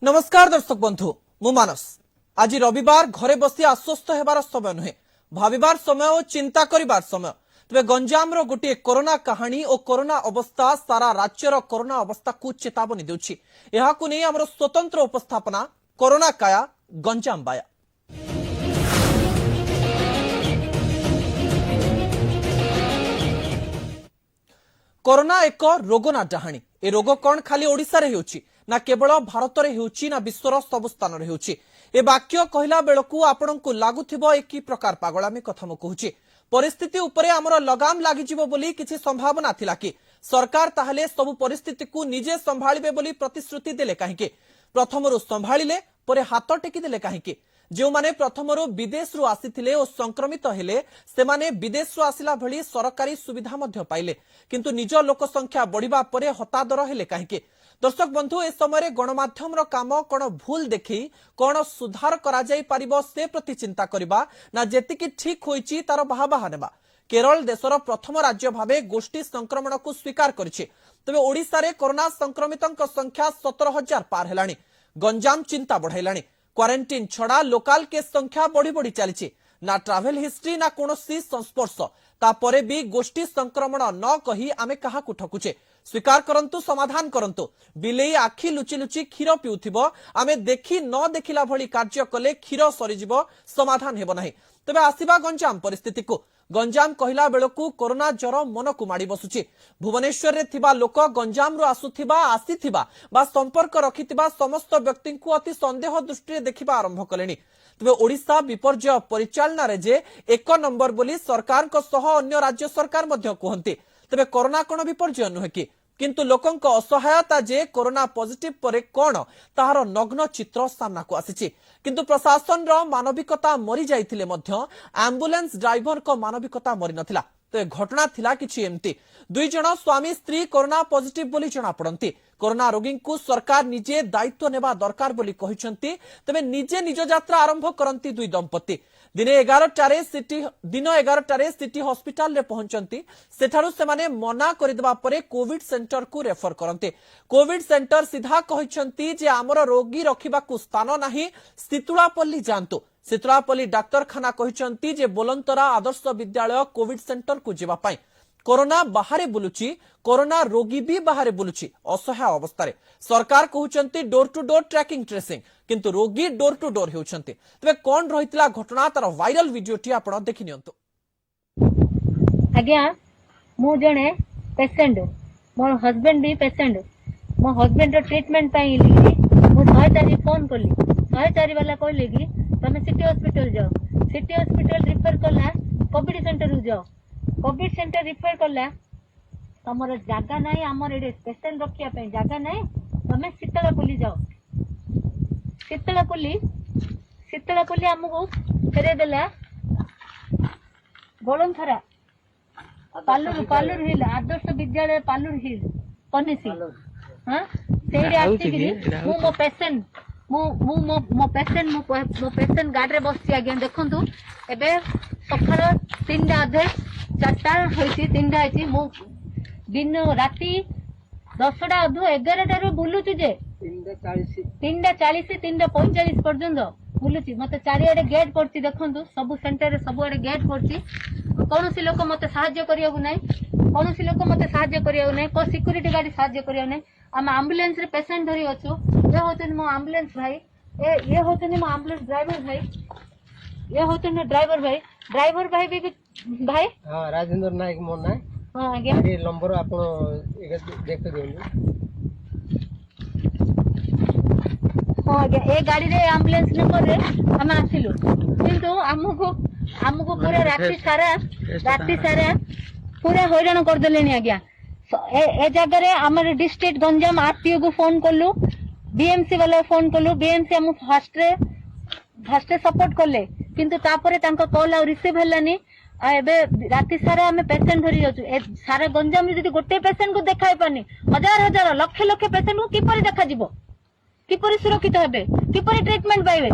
नमस्कार दर्शक बंधु मु मानस आज रविवार घरे बसी आश्वस्त हेबार समय नुहे भाविबार समय और चिंता करिबार समय तबे गंजाम रो गोटे कोरोना कहानी और कोरोना अवस्था सारा राज्यर कोरोना अवस्था को चेतावनी देउछि एहाकु नै हमर स्वतंत्र उपस्थापना कोरोना काया गंजाम बाया। कोरोना एक रोग ना डहाणी ए रोग कौन खाली ओडिसा रे हेउछि ना केवल भारत रे हेउछि ना विश्वर सब स्थान रे हेउछि ए वाक्य कहला बेलकू आपनकु लागुथिबो एकी प्रकार पागलामी कथा म कहूछि परिस्थिति उपरे हमर लगाम लागि जिवो बोली किछि संभावना थिला कि सरकार ताहले सब परिस्थिति को निजे संभाळिबे बोली प्रतिश्रुति देले काहेकि प्रथमरु संभाळिले परे हाथ टेकी देले काहेकि जो माने प्रथमरु विदेश रु आसीथिले और संक्रमित हेले से माने विदेश रु आसिला भली सरकारी सुविधा मध्य पाइले किंतु निज लोक संख्या बढ़िबा परे हतादर हेले काहेकि दर्शक बंधु ए समय गणमाध्यम रो काम कोन भूल देखि कोन सुधार करा जाई परिबो से प्रति चिंता करबा ना जेतिकी ठीक होईची तार बाहा नेबा। केरल देशर प्रथम राज्य भावे गोष्ठी संक्रमण को स्वीकार करिछि तबे ओडिसा रे कोरोना संक्रमितक संख्या 17,000 पार हेलानी। गंजाम चिंता बढ़ाइलानी क्वारंटाइन छड़ा लोकल केस संख्या बढ़ी बढ़ी चली ना ट्रैवल हिस्ट्री ना कोनोसी संस्पर्श तापरे भी गोष्ठी संक्रमण न कही आमे कहा को ठकुचे स्वीकार करंतु समाधान करंतु बिलेई आखि लुचि लुचि क्षीर पिउथिबो आमे देखि न देखिला भली कार्य कले क्षीर सरीजिबो समाधान हेबो नाही। तबे आसीबा गंजाम परिस्थिति को गंजाम कहला बेलकू कोरोना ज्वर मन को माड़ी बसुची भुवनेश्वर रे थिबा लोक गंजाम रु आसुथिबा आसीथिबा बा संपर्क रखिथिबा समस्त व्यक्ति को अति संदेह दृष्टि देखिबा आरंभ कलेनी। तबे ओडिशा विपर्जय परिचालना रे जे एक नंबर बोली सरकार को सह अन्य राज्य सरकार मध्य कहंती तबे कोरोना कोन विपर्जय नुहे कि किंतु लोकंक असहायता जे कोरोना पॉजिटिव परे कोन ताहार नग्न चित्र सामना को आसीची किंतु प्रशासन रो मानविकता मरी जाइथिले मध्य एम्बुलेंस ड्राइवर को मानविकता मरी नथिला। तो घटना थिला किछि एमती दुई जण स्वामी स्त्री कोरोना पॉजिटिव बोली जणा पड़ंती कोरोना रोगी को सरकार निजे दायित्व नेबा दरकार बोली कहिसंती तबे निजे निज यात्रा आरंभ करंती दुई दंपति दिन 11टारे सिटी हॉस्पिटल रे पहुंचंती सेठारु सेमाने मना करिदबा परे कोविड सेंटर को रेफर करंती कोविड सेंटर सीधा कहिसंती जे हमर रोगी रखिबा को स्थान नाही सितुलापल्ली जानतु सितुलापल्ली डाक्तरखाना कहिसंती जे बोलंतरा आदर्श विद्यालय कोविड सेंटर को जेबा पाई कोरोना बाहरे बुलुची कोरोना रोगी भी बाहरे बुलुची असहाय अवस्था रे सरकार कहउचंती door to door tracking tracing किंतु रोगी डोर टू डोर हेउचंती तबे कोन रहितला घटना तार वायरल वीडियो टी आपण देखि नियंतु। आज्ञा मु जणे पेशेंट मोर हस्बैंड भी पेशेंट मो हस्बैंड रो ट्रीटमेंट पाई लिखि मु 104 फोन करली 104 वाला कहले कि तमे सिटी हॉस्पिटल जाओ सिटी हॉस्पिटल रिफर कला कोविड सेंटर जाओ कोविड सेंटर रिफर कला तमर जागा नाही हमर एडे पेशेंट रखिया पे जागा नाही तमे शीतलापल्ली जाओ शीतलापल्ली हमको फेरे देला गोलंथरा पालूर हिल आदर्श विद्यालय पालूर हिल पनिसी हां सेही आसीगिरी मो पेशेंट मो पेशेंट गाड़ी रे बसछि आगे देखंतु एबे सखार 3टा अधे 4टा होइछि 3टा होइछि मो दिन राती 10टा अधु 11टा रो बुलुछु जे 3:40 3:45 पर्यंत बुलुछि मते चारिआडे गेट पड़छि देखंतु सब सेंटर रे सब आडे गेट पड़छि कोनोसी लोक मते सहाय्य करियागु नै कोनोसी लोक मते सहाय्य करियागु नै को सिक्युरिटी गाड़ी सहाय्य करियागु नै हम एम्बुलेंस रे पेशेंट धरि अछु ये होतन मो एम्बुलेंस भाई ये होतन मो एम्बुलेंस ड्राइवर भाई ये होतन ड्राइवर भाई भी भाई हां राजेंद्र नायक मोर ना हां आगे ये नंबर आपण देख दियौ हां आगे ए गाड़ी रे एम्बुलेंस नंबर रे हम आसिलु किंतु हमको पूरा राति सारा पूरा हैरान कर देलेनी आज्ञा ए जगह रे हमर डिस्ट्रिक्ट गंजाम आरटीओ को फोन करलु बीएमसी वाला फोन करलु बीएमसी हम फास्ट सपोर्ट करले किंतु तापरे तांको कॉल आ रिसीव हलानी एबे राति सारा हमें पेशेंट धरी जाउछु सारा गंजाम जदी गोटे पेशेंट को देखाय पानी हजार लक्ष लक्ष पेशेंट को किपरि देखा जिवो किपरि सुरक्षित हेबे किपरि ट्रीटमेंट पाइबे।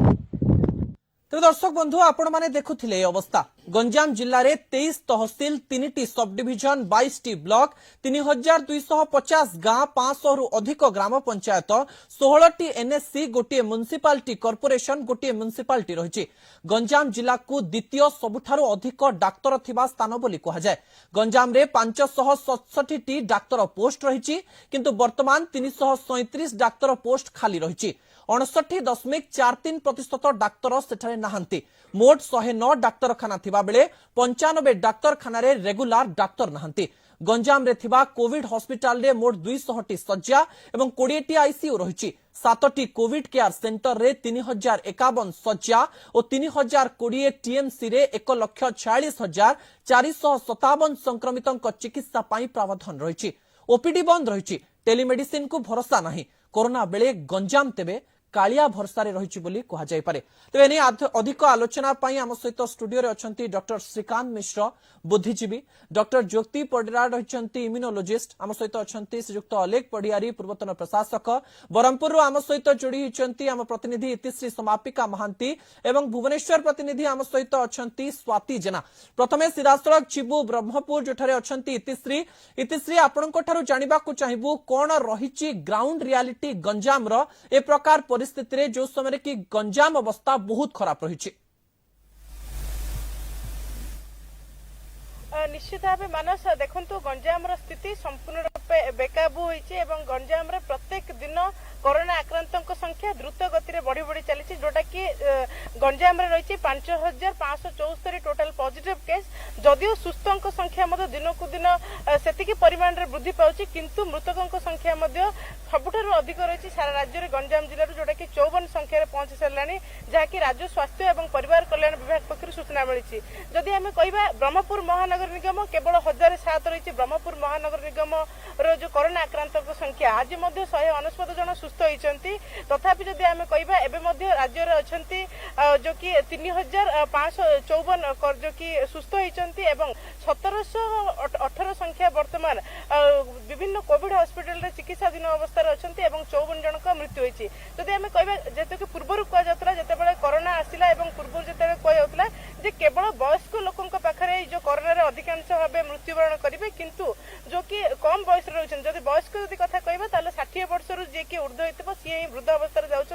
तो दर्शक बंधु आपण माने देखुथिले अवस्था गंजाम जिल्ला रे 23 तहसिल 3टी सब डिविजन 22टी ब्लॉक 3250 गां 500 रु अधिक ग्राम पंचायत 16टी एनएससी गोटे म्युनिसिपालिटी कॉर्पोरेशन गोटे म्युनिसिपालिटी रही। गंजाम जिला को द्वितीय सबुठारु अधिक डाक्तर थिबा स्थान बोली कहा जाए। गंजाम रे 567टी डाक्तर पोस्ट रही किंतु वर्तमान 337 डाक्तर पोस्ट खाली रही। 59.43% डाक्तर सेठारे नाहांती। मोट 109 डाक्तरखाना थिबा बेले 95 डाक्तरखाना रे रेगुलार डाक्तर नाहांती। गंजाम रे थिबा कोविड हॉस्पिटल रे मोट 200टी सज्जा एवं 20टी आईसीयू रही। 7टी कोविड केयर सेंटर रे 3051 सज्जा और 3020 टीएमसी रे 1,46,457 संक्रमितों चिकित्सा पाई प्रावधान रही। ओपीडी बंद रही। टेलीमेडिसिन को भरोसा नहीं। कोरोना बेले गंजाम तेबे कालिया भरसारे रही बोली कह जाय पारे। तेबे एने अधिक आलोचना पाई आम सहित स्टूडियो रे अछंती डॉक्टर श्रीकांत मिश्र बुद्धिजीवी, डॉक्टर ज्योति पडिरा रहिचंती इम्यूनोलॉजिस्ट, आम सहित अछंती श्रीयुक्त अलेख पडियारी पूर्वतन प्रशासक, बरहमपुर आम सहित जोड़ी होइचंती आम प्रतिनिधि इतिश्री समापिका महांती एवं भुवनेश्वर प्रतिनिधि आम सहित अछंती स्वाति जेना। प्रथमे सीधासळख चिबू ब्रह्मपुर जोठारे अछंती इतिश्री आपणको ठारू जानिबा को चाहिबू कोन रहिची ग्राउंड रियलिटी गंजाम रो ए प्रकार परिस्थिति रे जो समय कि गंजाम अवस्था बहुत खराब रही। निश्चित भाव मानस देखु गंजाम स्थिति संपूर्ण रूपे बेकाबू होइछि एवं गंजाम रे प्रत्येक दिन कोरोना आक्रांतों संख्या द्रुत गति बढ़ी बढ़ी चली जोटा कि गंजाम रे रही 5574 टोटाल पॉजिटिव केस। जदियो सुस्थों संख्या दिन को दिन सेतिकी परिमाण रे वृद्धि पाउछि किंतु मृतकों संख्या सबुठारु अधिक रही सारा राज्य में गंजाम जिले जोटा कि 54 संख्या रे पहुंची सारानी जहाँकि राज्य स्वास्थ्य एवं परिवार कल्याण विभाग पक्षर सूचना मिली। जदि आम कहवा ब्रह्मपुर महानगर निगम केवल 1007 रही। ब्रह्मपुर महानगर निगम रो जो कोरोना आक्रांतों संख्या आज 199 जन सुस्थ होती। तथापि जदि आम कहवा एवं राज्य में अच्छा जो कि 3554 जो कि सुस्थ होती एवं 1718 संख्या वर्तमान विभिन्न कोविड हॉस्पिटल रे चिकित्साधीन अवस्था अच्छा 54 जन मृत्यु होती। जदि आम कहवा जेहेतु कि पूर्व कहला जिते कोरोना आसला पूर्व जिते कहला जे केवल वयस्क लोकों पाखरे जो कोरोना रे अधिकांश भाव मृत्युवरण करेंगे किंतु जो कि कम बयस रही जब वयस्क जब कथा कहवा 60 वर्ष जी कि ऊर्ध्व होता सी ही वृद्ध अवस्था जाऊँच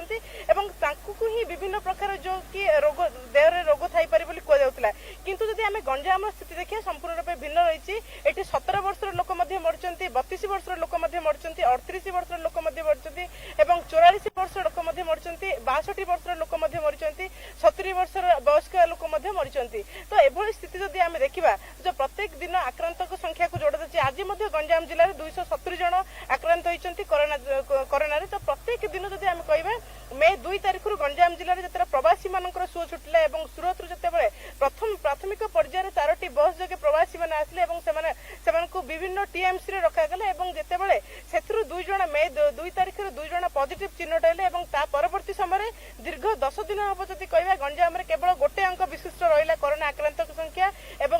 ही विभिन्न प्रकार जो कि रोग देह रोग थी कहला किंतु जदि आम गंजाम स्थिति देखिए संपूर्ण रूप भिन्न रही। ये 17 वर्ष लोक मरचंती 32 वर्ष लोक मरचंती 38 वर्ष लोक मरचंती 44 वर्ष लोक मरचंती 62 वर्ष लोक मरचंती 70 वर्ष वयस्क लोक मरचंती। तो एभली स्थिति जदि आम देखा जो प्रत्येक दिन आक्रांत संख्या को जोड़ा जाए आज गंजाम जिले में 270 जन आक्रांत होती कोरोना। तो प्रत्येक दिन जदि आम कहवा मे 2 तारिख गंजाम जिले में जिते प्रवासी मान सुओ छुटिला सूरत जिते प्रथम प्राथमिक पर्यायर 4टी बस जगह प्रवासी मैंने आसले विभिन्न टीएमसी रे रखागला जितेबाला से 2 जन मे 2 तारिख 2 जन पॉजिटिव चिन्हट है परवर्ती समय दीर्घ 10 दिन हम जब कहवा गंजाम केवल गोटे अंक विशिष्ट रहा कोरोना आक्रांत संख्या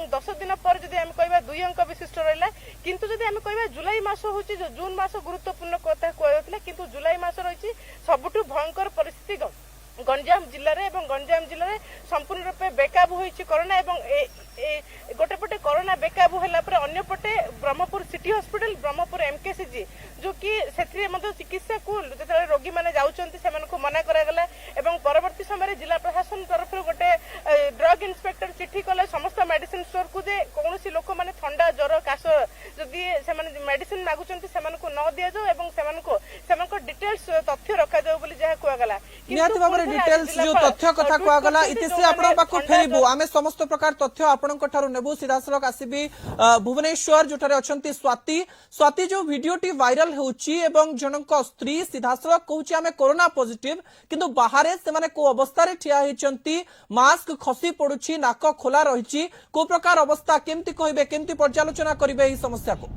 10 दिन पर जब आम कहवा 2 अंक विशिष्ट रहा किंतु जब आम कहवा जुलाई मास हूँ जून मास गुरुत्वपूर्ण कथा कहला किंतु जुलाई मास रही सबुठु भयंकर परिस्थिति गंजाम जिले में गंजाम जिले में संपूर्ण रूपे बेकाबू होती कोरोना गोटे पटे कोरोना बेकाबू है अंपटे Brahmapur city hospital Brahmapur MKCG जो कि चिकित्सा को जो रोगी मैंने जाऊँच मना करागला परवर्ती समय जिला प्रशासन तरफ गोटे ड्रग इन्स्पेक्टर चिठी कले समस्त मेडिसिन स्टोर को जे कौन लोक मैंने ठंडा ज्वर काश जदि मेडिसिन मागुंट से न दि जाऊ डिटेल्स तथ्य रखा जाऊ जहाँ कहगला डिटेल्स जो तथ्य कथा कहगला इतिश्री आपण पाखु फेरिबु आमे समस्त प्रकार तथ्य आपणक ठारू नेबु सीधासलख आसीबी भुवनेश्वर जोठारे अछंती स्वाति जो वीडियोटी वायरल होउची एवं जनक स्त्री सीधासलख कहूची आमे कोरोना पॉजिटिव किंतु बाहरे से माने को अवस्था रे ठिया हिचंती मास्क खसी पडुची नाक खोला रहिची को प्रकार अवस्था केमती कहबे केमती पर्यालोचना करिवे ई समस्या को।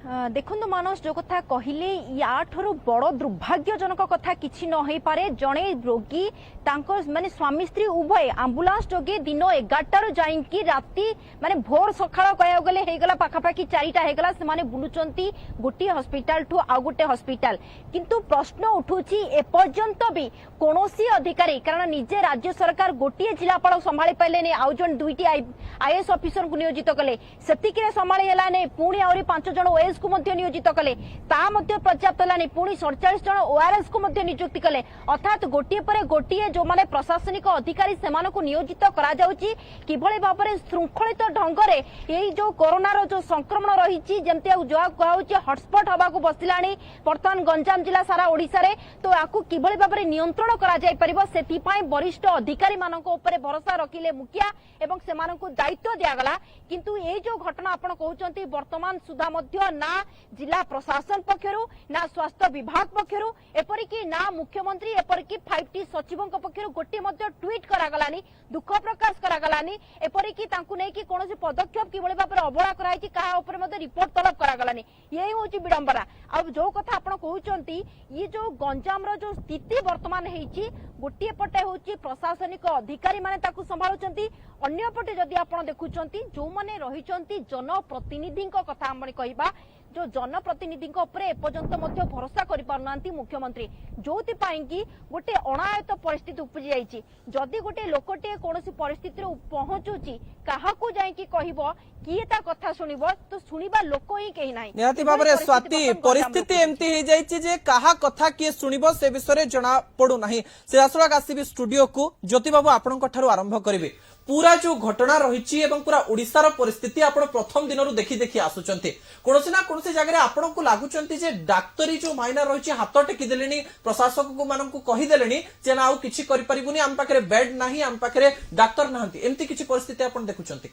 देखो मानस जो कथा कहले या ठरो बड़ दुर्भाग्यजनक कथा किछि न होई पारे जणे रोगी तांको माने स्वामी स्त्री उभय आंबुलांस जोगे दिन 11 रु जाईकी राती माने भोर सखाळ कया गले हे गला पाखापाखी 4टा हे गला से माने बुलुचंती गोटी हॉस्पिटल टू आ गोटे हॉस्पिटल किंतु प्रश्न उठुची ए पर्यंत भी कोनोसी अधिकारी कारण निजे राज्य सरकार गोटी जिलापाल संभाळी पाइले ने आउ जन दुईटी आईएएस ऑफिसर को नियोजित कले सेतिकी रे संभाळी हला ने पुणी आउरी 5 जण ओएस को मध्य नियोजित कले ता मध्य पर्याप्त हलानी पुणी 47 जण ओआरएस को मध्य नियुक्ति कले अर्थात गोटिए परे गोटिए जो माने प्रशासनिक अधिकारी सेमानकु नियोजित करा जाउची किभଳି भाबरे शृंखलित ढंगरे एई जो कोरोना रो जो संक्रमण रहिची जेमते जो कहउची हॉटस्पॉट हबा को बसिलानी वर्तमान गंजाम जिला सारा ओडिसा रे तो आकु किभଳି भाबरे नियंत्रण करा जाय परिबो सेति पई वरिष्ठ अधिकारी मानको ऊपर भरोसा रखिले मुखिया एवं सेमानकु दायित्व दिया गला किंतु ए जो घटना आपण कहउचंती वर्तमान सुधा मध्य ना जिला प्रशासन पक्षरु ना स्वास्थ्य विभाग पक्षरु एपरिकी ना मुख्यमंत्री एपरिकी 5T सचिवों पक्षरु गोटे मध्य ट्वीट करागलानी दुख प्रकाश करागलानी एपरिकी तांकु नै कि कोनोसी पदक्षेप किभଳି भाबरे अवहेला कराइछि काहा ऊपर मध्य रिपोर्ट तलब करागलानी यही होची विडंबना अब जो कथा आपण कहउचंती ये जो गंजाम रो जो स्थिति वर्तमान हेछि गोटे पटे होची प्रशासनिक अधिकारी माने ताकु संभाळुचंती अन्य पटे जदि आपण देखुचंती जो माने रहिचंती जनप्रतिनिधि कथा हम कहबा जो जनप्रतिनिधि एपर्यंत भरोसा कर पारनांती मुख्यमंत्री जोथि कि गोटे अणायत परिस्थिति उपजी जाइछि जदि गोटे लोकटे कोनोसी परिस्थिति पहुंचुची काहाकू जाइकी कहबो किए ता कथा सुनिबो तो सुनिबा लोक ही केही नाही निहाती भाबरे स्वाति परिस्थिति एमती हे जाइछि जे काहा कथा किए सुनिबो से विषय जना पडु नाही सिरासुराक आसीबी स्टूडियो को ज्योति बाबू आपनक ठारू आरंभ करिवे पूरा जो घटना रही पूरा ओडिशार परिस्थिति आपण प्रथम दिन देखी देखी आसुचंती कोनोसी ना कोनोसी जगह आपण को लागुचंती जे डाक्तरी जो माइना रही हाथ टेकी देलेनी प्रशासक को मानन को कहि देलेनी जे ना आउ किछि करि परिबुनी हम पाखरे बेड नाही हम पाखरे डाक्तर नाहंती एम्ति किछि परिस्थिति आपण देखुचंती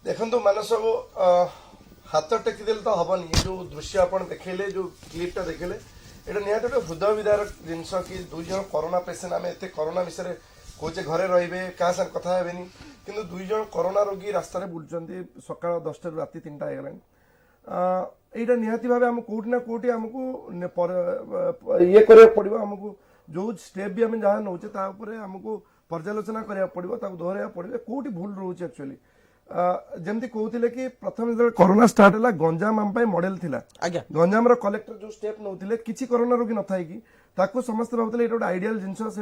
देखंतु मानस बाबू हाथ टेकी देले तो हबनी जो दृश्य आपण देखैले जो क्लिपटा देखैले एटा निहात हृदय विदारक जिनस कि दुई जन कोरोना पेशेंट आमे एते कोरोना विषय कौचे घरे रे क्या संग कथा हेनी कि दुई जन कोरोना रोगी रास्तार बुलुंट सका 10 टा राति 3टा यहाँ निहाती भाव आम कौटी ना कौटी आमको ये करा पड़ो आमको जो स्टेप भी आम जहाँ नौचे आमको पर्यालोचना करा पड़ो दोहराया पड़ो कौटी भूल रोचे एक्चुअली जमती कहते कि प्रथम जो कोरोना स्टार्ट है गंजाम आम मॉडल थिला गंजाम रो कलेक्टर जो स्टेप नौते किसी कोरोना रोगी न थाई कि समस्त भावुले गोटे आइडियल जिनस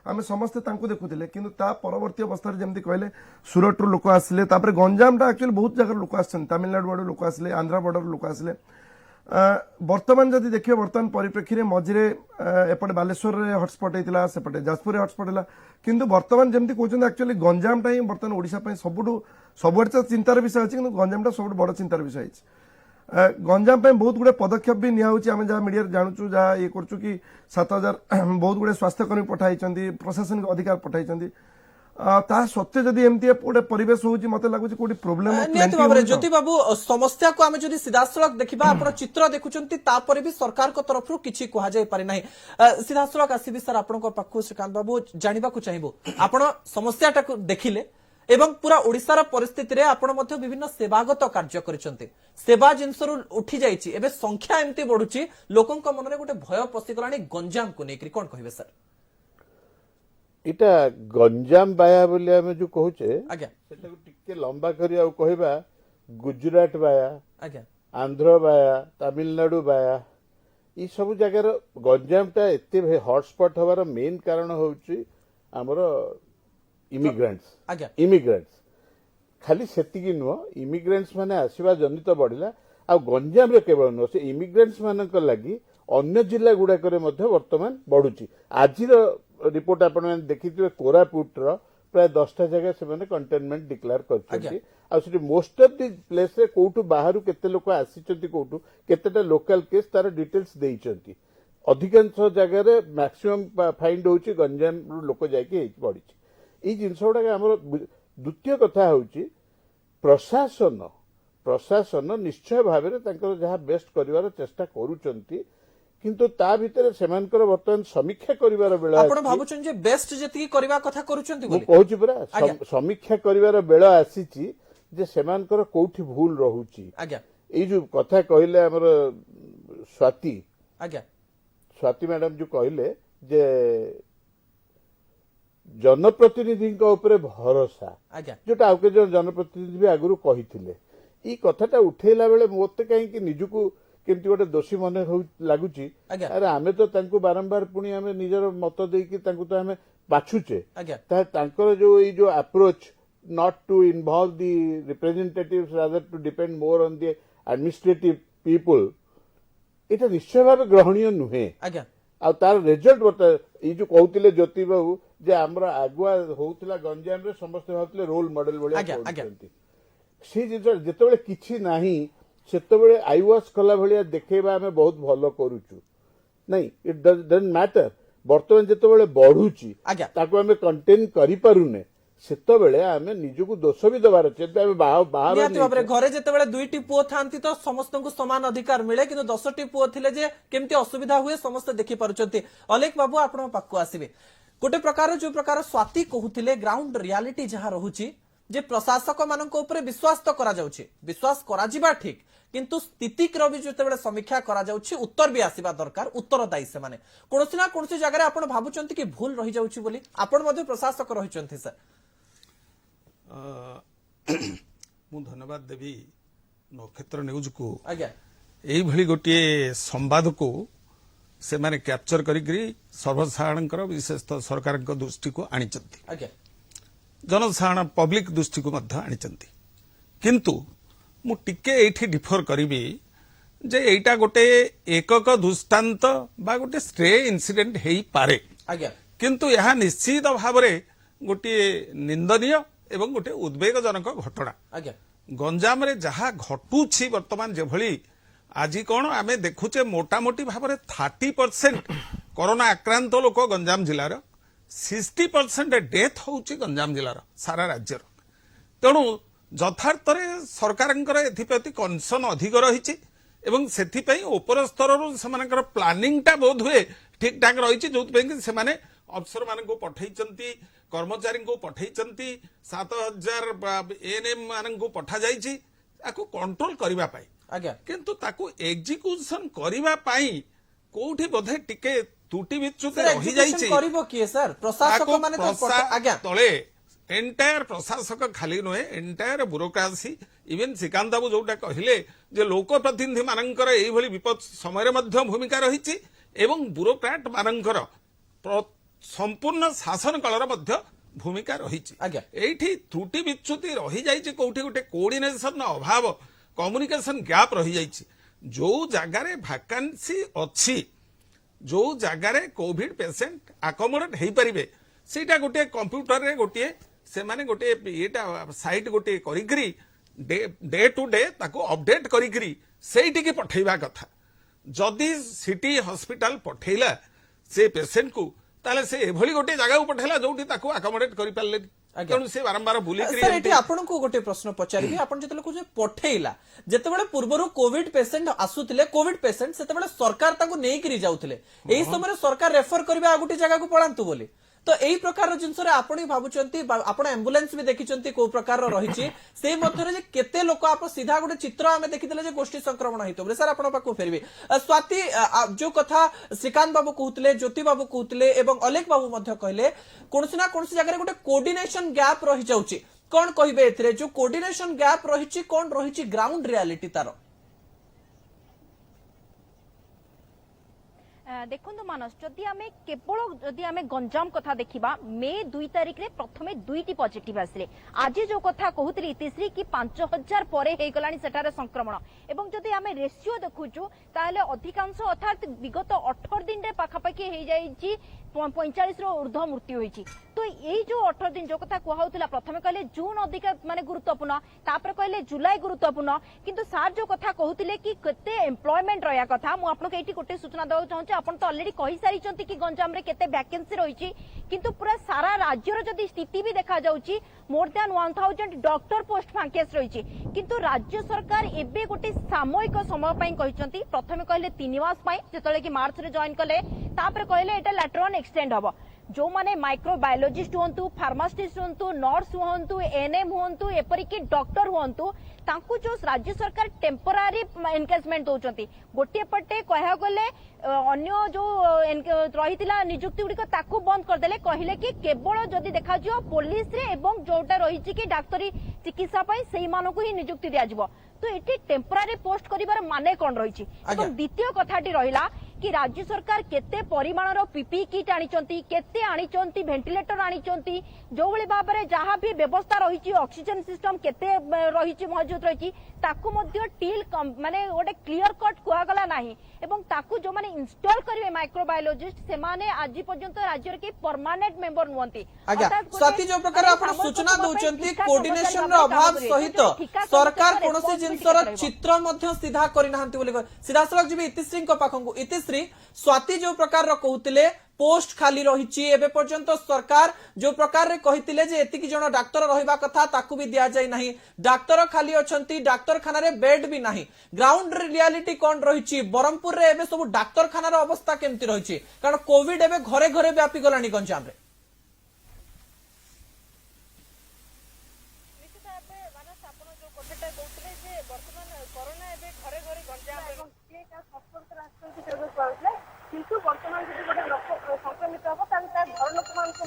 आम समस्ते देखुले कि परवर्ती अवस्था जमी कहले सूरत रू लोक आसिले गंजाम टा एक्चुअली बहुत जगह लोक आसछन तमिलनाडु बड़ लोक आसिले आंध्रा बॉर्डर लोक आसिले वर्तमान जदि देखिए वर्तमान परिप्रेक्षी में मझे एपटे बालेश्वर हॉटस्पॉट होता सेपटे जाजपुर हॉटस्पॉट है किंतु वर्तमान जमी कहते एक्चुअली गंजाम ही वर्तमान ओडिशा सबुठ चिंतार विषय अच्छी गंजाम सब बड़ चिंतार विषय गंजाम बहुत गुड़े पदक्षेप भी निया जहाँ मीडिया जानूँ जहाँ ये करूँ कि 7000 बहुत गुड़े स्वास्थ्यकर्मी पठाई प्रशासनिक अधिकार पठाई सत्य जदि एमती गोटे परिवेश होची मते लागुची कोठी प्रॉब्लम ज्योति बाबू समस्या को आमे जदि सीधासलख देखिबा आपण चित्र देखुचंती तापरे भी सरकार को तरफरु किछि कुहा जाय पारि नाही सीधासलख आसीबी सर आपण को पाखु श्रीकांत बाबू जानिबा को चाहिबो आपण समस्याटा को देखिले एवं पूरा ओडिशार परिस्थिति रे आपण मध्ये विभिन्न सेवागत कार्य करिसंती सेवा जिनसरु उठी जाईची एबे संख्या एमती बढुची लोकंक मन रे गोटे भय पसिगलानी गंजाम को नेकरी कोन कहिबे सर इटा गंजाम बाया बोली आमे जो कहूचे आज्ञा सेटा टिके लंबा करी आ कहबा गुजरात बाया आज्ञा आंध्र बाया तमिलनाडु बाया ई सब जगह गंजामटा एते हॉटस्पॉट हवार मेन कारण होउची हमर इमिग्रेंट्स खाली सेतिकी नुह इमिग्रेंट्स माने आसीबा जनित बढ़िला आ गंजाम रे केवल नुह से इमिग्रेंट्स मानक लागि अन्य जिला गुड़ाक वर्तमान बढ़ुची आज रिपोर्ट आपण देखिए कोरापुट प्राय 10टा जगह से कंटेनमेंट डिक्लेयर कर मोस्ट ऑफ दी प्लेस रे कोठू बाहर केते लोक आसी कोठू केतेटा लोकल केस तार डिटेल्स देइचंती अधिकांश जगह रे मैक्सिमम फाइंड होची गंजाम लोक जाके पड़ी ये जिनस गुड़ा आम द्वितीय कथा हूँ प्रशासन निश्चय भाव में जहाँ बेस्ट कर चेष्टा करुचंती किंतु ता भितर सेमानकर वर्तमान समीक्षा करिवार बेला आपण भाबुचन जे बेस्ट जेति करबा कथा करूचंती बोली कहूची पूरा समीक्षा करिवार बेला आसीची जे सेमानकर कोठी भूल रहूची ଏଇ ଯୋଉ କଥା କହିଲେ ଆମର ସ୍ୱାତି ଆଜ୍ଞା ସ୍ୱାତି ମ୍ୟାଡାମ ଯୋଉ କହିଲେ ଯେ जनप्रतिनिधि उपरे भरोसा आज्ञा जोटा आउ के जनप्रतिनिधि भी आगु कही ई कथाटा उठेला बेले मते कहीं निजुको केमती गोटे दोषी मन लगुच आज्ञा अरे आमे तो तांको बारंबार पुणी आमे निजर मत देकी तांको तो आमे बाछुचे आज्ञा तांकर जो ई जो approach not to involve the representatives rather to depend more on the administrative people এটা নিশ্চয় ভাবে গ্রহণীয় নুহে आज्ञा ଆଉ ତାର ରେଜଲ୍ଟ ବତା ଏଇ ଯୋଉ କହୁଥିଲେ ଜ୍ୟୋତି ବାବୁ ଯେ ଆମର ଆଗୁଆ ହଉଥିଲା ଗଞ୍ଜାମରେ ସମସ୍ତେ ଭାବୁଥିଲେ ରୋଲ ମଡେଲ ଭଳିଆ କରୁଛନ୍ତି ସେ ଜିନିଷ ଯେତେବେଳେ କିଛି ନାହିଁ ସେତେବେଳେ ଆଇ ୱାଶ କଲା ଭଳିଆ ଦେଖେଇବା ଆମେ ବହୁତ ଭଲ କରୁଛୁ ନାଇଁ ଇଟ୍ ଡଜଣ୍ଟ ମ୍ୟାଟର ବର୍ତ୍ତମାନ ଯେତେବେଳେ ବଢୁଛି ତାକୁ ଆମେ କଣ୍ଟେନ୍ କରିପାରୁନେ ସେତେବେଳେ ଆମେ ନିଜକୁ ଦୋଷ ବି ଦେବାର ଅଛି ଆମେ ବାହାର ଘରେ ଯେତେବେଳେ 2ଟି ପୁଅ ଥାନ୍ତି ତ ସମସ୍ତଙ୍କୁ ସମାନ ଅଧିକାର ମିଳେ କିନ୍ତୁ 10ଟି ପୁଅ ଥିଲେ ଯେ କେମିତି ଅସୁବିଧା ହୁଏ ସମସ୍ତେ ଦେଖି ପାରୁଛନ୍ତି ଅଲେଖ ବାବୁ ଆପଣଙ୍କ ପାଖକୁ ଆସିବେ ଗୋଟେ ପ୍ରକାର ଯୋଉ ପ୍ରକାର ସ୍ୱାତି କହୁଥିଲେ ଗ୍ରାଉଣ୍ଡ ରିୟାଲିଟି ଯାହା ରହୁଛି ଯେ ପ୍ରଶାସକ ମାନଙ୍କ ଉପରେ ବିଶ୍ୱାସ ତ କରାଯାଉଛି ବିଶ୍ୱାସ କରାଯିବା ଠିକ କିନ୍ତୁ ସ୍ଥିତିର ବି ଯେତେବେଳେ ସମୀକ୍ଷା କରାଯାଉଛି ଉତ୍ତର ବି ଆସିବା ଦରକାର ଉତ୍ତରଦାୟୀ ସେମାନେ କୌଣସି ନା କୌଣସି ଜାଗାରେ ଆପଣ ଭାବୁଛନ୍ତି କି ଭୁଲ ରହିଯାଉଛି ବୋଲି ଆପଣ ମଧ୍ୟ ପ୍ରଶାସକ ରହିଛନ୍ତି ସାର୍ ମୁଁ ଧନ୍ୟବାଦ ଦେବି ନକ୍ଷତ୍ର ନ୍ୟୁଜ କୁ ଆଜ୍ଞା ଏଇଭଳି ଗୋଟିଏ ସମ୍ବାଦକୁ ସେମାନେ କ୍ୟାପଚର କରିକି ସର୍ବସାଧାରଣଙ୍କର ବିଶେଷତଃ ସରକାରଙ୍କ ଦୃଷ୍ଟିକୁ ଆଣିଛନ୍ତି ଆଜ୍ଞା ଜନସାଧାରଣ ପବ୍ଲିକ ଦୃଷ୍ଟିକୁ ମଧ୍ୟ ଆଣିଛନ୍ତି କିନ୍ତୁ ମୁଁ ଟିକେ ଏଇଠି ଡିଫର କରିବି ଯେ ଏଇଟା ଗୋଟେ ଏକକ ଦୃଷ୍ଟାନ୍ତ ବା ଗୋଟେ ଷ୍ଟ୍ରେ ଇନସିଡେଣ୍ଟ ହେଇପାରେ ଆଜ୍ଞା କିନ୍ତୁ ଏହା ନିଶ୍ଚିତ ଭାବରେ ଗୋଟିଏ ନିନ୍ଦନୀୟ ଏବଂ ଗୋଟେ ଉଦ୍ବେଗଜନକ ଘଟଣା ଆଜ୍ଞା ଗଞ୍ଜାମରେ ଯାହା ଘଟୁଛି ବର୍ତ୍ତମାନ ଯେଭଳି ଆଜି କଣ ଆମେ ଦେଖୁଛେ ମୋଟାମୋଟି ଭାବରେ 30% କରୋନା ଆକ୍ରାନ୍ତ ଲୋକ ଗଞ୍ଜାମ ଜିଲ୍ଲାର 60% ଡେଥ୍ ହଉଛି ଗଞ୍ଜାମ ଜିଲ୍ଲାର ସାରା ରାଜ୍ୟର ତେଣୁ ଯଥାର୍ଥରେ ସରକାରଙ୍କର ଏଥିପ୍ରତି କନସର୍ନ ଅଧିକ ରହିଛି ଏବଂ ସେଥିପାଇଁ ଉପର ସ୍ତରରୁ ସେମାନଙ୍କର ପ୍ଲାନିଂଟା ବୋଧ ହୁଏ ଠିକ୍ ଠାକ୍ ରହିଛି ଯୋଉଥିପାଇଁ କି ସେମାନେ ଅଫିସର ମାନଙ୍କୁ ପଠେଇଛନ୍ତି कर्मचारी पठेइचंती 7000 एएनएम माननकु पठा जाईची ताकू कंट्रोल करिबा पाई आज्ञा किंतु ताकू एग्जीक्यूशन करिबा पाई कोठी बोधे टिके टूटी बिचुते रहि जाईची करिवो किए सर प्रशासक माने तो आज्ञा तळे एंटायर प्रशासक खाली नहे एंटायर ब्यूरोक्रेसी इवन श्रीकांत बाबू जोटा कहले जे लोक प्रतिनिधि माननकर एई भली विपद समय रे मध्य भूमिका रहिची एवं ब्यूरोक्रेट माननकर संपूर्ण शासन कालर मध्य भूमिका रहिची एठी त्रुटि बिच्युति रहि जाईची कोठी गोटे कोऑर्डिनेशन अभाव कम्युनिकेशन गैप रहि जाईची जो जगार वैकेंसी अच्छी जो जगार कोविड पेशेंट अकोमोडेट हो पारे सेटा गोटे कंप्यूटर रे गोटे से माने गोटे एटा साइट गोटे करिकरी डे टू डे ताको अपडेट करिकरी सेठी की पठेइबा कथा जदि सिटी हॉस्पिटल पठेइला से पेशेंट को ताले से एभली गोटे जगह को पठेला जोठी ताको अकोमोडेट करि पाले तेणु से बारंबार बुली सर एठी आपन को गोटे प्रश्न पचारिबी आपन जतले को पठेइला जेतेबेले पूर्वरु कोविड पेशेंट आसुतिले कोविड पेशेंट सेतेबेले सरकार ताको नेई करी जाउतिले एई समय सरकार रेफर करबे आ गोटे जगह को पळांतु बोली तो एई प्रकार जिनस रे आपण ही भाबुचंती आपण एम्बुलेंस भी देखिचंती को प्रकार रहिची से मध्य रे केते लोक आप सीधा गोटे चित्र आमे देखितले जे गोष्ठी संक्रमण हितो सर आपण पाको फेरबे स्वाति जो कथा श्रीकांत बाबू कहउतले ज्योति बाबू कहउतले एवं अलेख बाबू मध्य कहले कोनसी ना कोनसी जगह गोटे कोऑर्डिनेशन गैप रहि जाउची कोन कहिबे एथरे जो कोऑर्डिनेशन गैप रहिची कोन रहिची ग्राउंड रियलिटी तारो देखो मानस जदि आमे केवल जदि आमे गंजाम कथा देखिबा मे 2 तारिख रे प्रथमे 2टी पॉजिटिव आसले आज जो कथा कहउतली इतिश्री कि 5000 परे हे गलानी सेटारे संक्रमण एवं जदि आमे रेशियो देखुचु ताले अधिकांश अर्थात विगत 18 दिन रे पाखापाखी हे जाईची 45 रो ऊर्ध्व मृत्यु होईची तो यही जो 18 दिन जो कथा कहउतला प्रथमे कहले जून अधिक माने गुरुत्वपूर्ण तापर कहले जुलाई गुरुत्वपूर्ण किंतु सार जो कथा कहउतले कि केते एम्प्लॉयमेंट रहया कथा मु आपन के एठी गोटे सूचना दउ चाहूची आपण तो ऑलरेडी कहि सारी चंती कि गंजाम रे केते वैकेंसी रहिची किंतु पूरा सारा राज्य रो जदी स्थिति भी देखा जाउची more than 1000 doctor post vacancy रहिची किंतु राज्य सरकार एबे गोटे सामयिक समय पई कहिचंती प्रथमे कहले 3 मास पई जेतले कि मार्च रे जॉइन कले तापर कहले एटा लेटर ऑन एक्सटेंड हबो जो माने माइक्रोबायोलॉजिस्ट हुंतु फार्मासिस्ट हुंतु नर्स हुंतु एनएम हुंतु एपरिक डॉक्टर हुंतु तांकू जो राज्य सरकार टेम्पोरारी एनगेजमेंट दौरान गोटे पटे कह गले अन्य जो रही निजुक्ति गुड़िक ताकू बंद करदे कहले कि केवल जदि देखा पुलिस रे एवं जोटा रही कि डाक्तरी चिकित्सा से ही निजुक्ति दिया तो ये टेम्पोरारी पोस्ट करिवार माने कौन रही द्वितीय कथाटी रहिला कि राज्य सरकार केते परिमाणर पीपी किट आनिचंती केते आनिचंती वेंटिलेटर आनिचंती जो भली भाबरे जहां भी व्यवस्था रही ऑक्सीजन सिस्टम केते रही मौजूद रही ताकू मध्य टील माने गोटे क्लियर कट कुआगला नाही एवं ताकू जो माने इंस्टॉल करिवे माइक्रोबायोलॉजिस्ट से माने आज पर्यंत राज्य के परमानेंट मेंबर नुवंती स्वाति जो प्रकार आपण सूचना दउचंती कोऑर्डिनेशन रो अभाव सहित सरकार कोनोसी जिंसर चित्र मध्य सीधा करि नाहंती बोली सीधा सलग जीवी इतिश्री को पाखंगु इतिश्री स्वाति जो प्रकार रो कहउतिले पोस्ट खाली रही एबे पर्यंत सरकार जो प्रकार रे कहितिले जे एतिकी जण डाक्टर रहिबा कथा ताकू भी दिया जाय नाही डाक्टर खाली अछंती डाक्तरखाना रे बेड भी नाही ग्राउंड रियलिटी कोन रही बरमपुर रे एबे सब डाक्तरखाना रो अवस्था केमती रही कारण कोविड एबे घरे घरे व्यापी गलानी गंजाम रे निश्चित भावे मानस आपण जो कथाटा कहउतले जे वर्तमान कोरोना एबे घरे घरे गंजाम एवं के का संपर्क राष्ट्र के कहउतले किंतु वर्तमान जदि गोटे लोक संक्रमित हम घर लोक मानक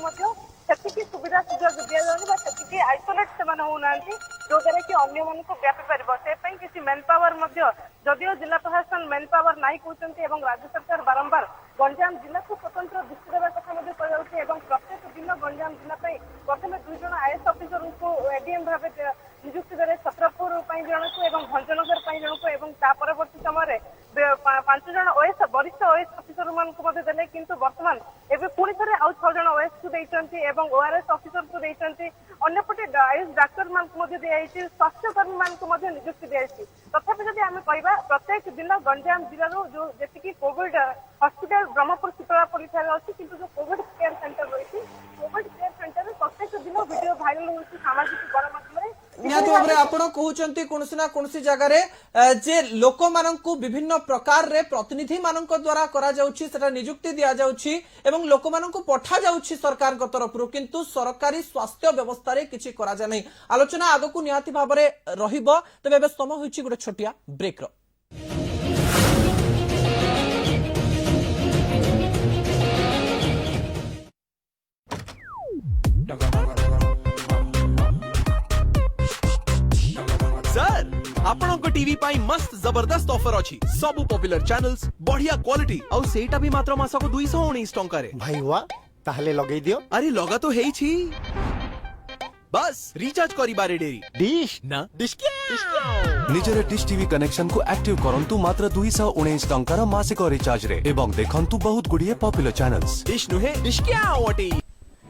सुविधा सुजोग दि जाऊनी से आइसोलेट से होना जो द्वारा कि अन्य मानक व्यापी पार किसी मैन पावर जदिव जिला प्रशासन मैन पावर नहीं कहते राज्य सरकार बारंबार गंजाम जिला को स्वतंत्र दृष्टि देवा कथा प्रत्येक दिन गंजाम जिला प्रथम 2 जन आईएएस ऑफिसर को एडीएम भाव नियुक्ति दे छत्रपुर जन को भंजनगर जन को परवर्ती समय 5 जन ओएस वरिष्ठ ओएस ऑफिसर मानक देले किंतु वर्तमान एबे पुणी थे आउ 6 जन ओएस को देइचंती एवं ओआरएस ऑफिसर को देइचंती अन्यपटे आयुष डाक्टर मानक दिखाई स्वास्थ्यकर्मी मानक नियुक्ति दिखाई तथापि जदि आम कहवा प्रत्येक दिन गंजाम जिला जो जी कोविड हॉस्पिटल ब्रह्मपुर शीतलापल्ली अच्छी किंतु जो कोविड केयर सेंटर रही कोविड केयर सेंटर प्रत्येक दिन वीडियो भाइराल होती सामाजिक गणमाध्यम निहाती भाव में आपण कहउचंती कोनसी ना कोनसी जगह रे जे लोक माननकु विभिन्न प्रकार रे प्रतिनिधि माननक द्वारा करा जाउछि सेटा नियुक्ति दिया जाउछि एवं लोक माननकु पठा जाउछि सरकार को तरफ रु किंतु सरकारी स्वास्थ्य व्यवस्था रे किछि करा जा नै आलोचना आगकु निहाती भाव रे रहिबो तबे बे समय होइछि गुटे छोटिया ब्रेक रो सर आपन को टीवी पाई मस्त जबरदस्त ऑफर अछि सब पॉपुलर चैनल्स बढ़िया क्वालिटी और सेटा भी मात्र मास को 219 टंका रे भाई वाह ताहले लगेई दियो अरे लगा तो हेई छी बस रिचार्ज करी बारे डेरी डिश ना डिश निजर डिश टीवी कनेक्शन को एक्टिव करंतु मात्र 219 टंकार मासिक रिचार्ज रे एवं देखंतु बहुत गुड़िए पॉपुलर चैनल्स डिश नुहे डिश क्या OT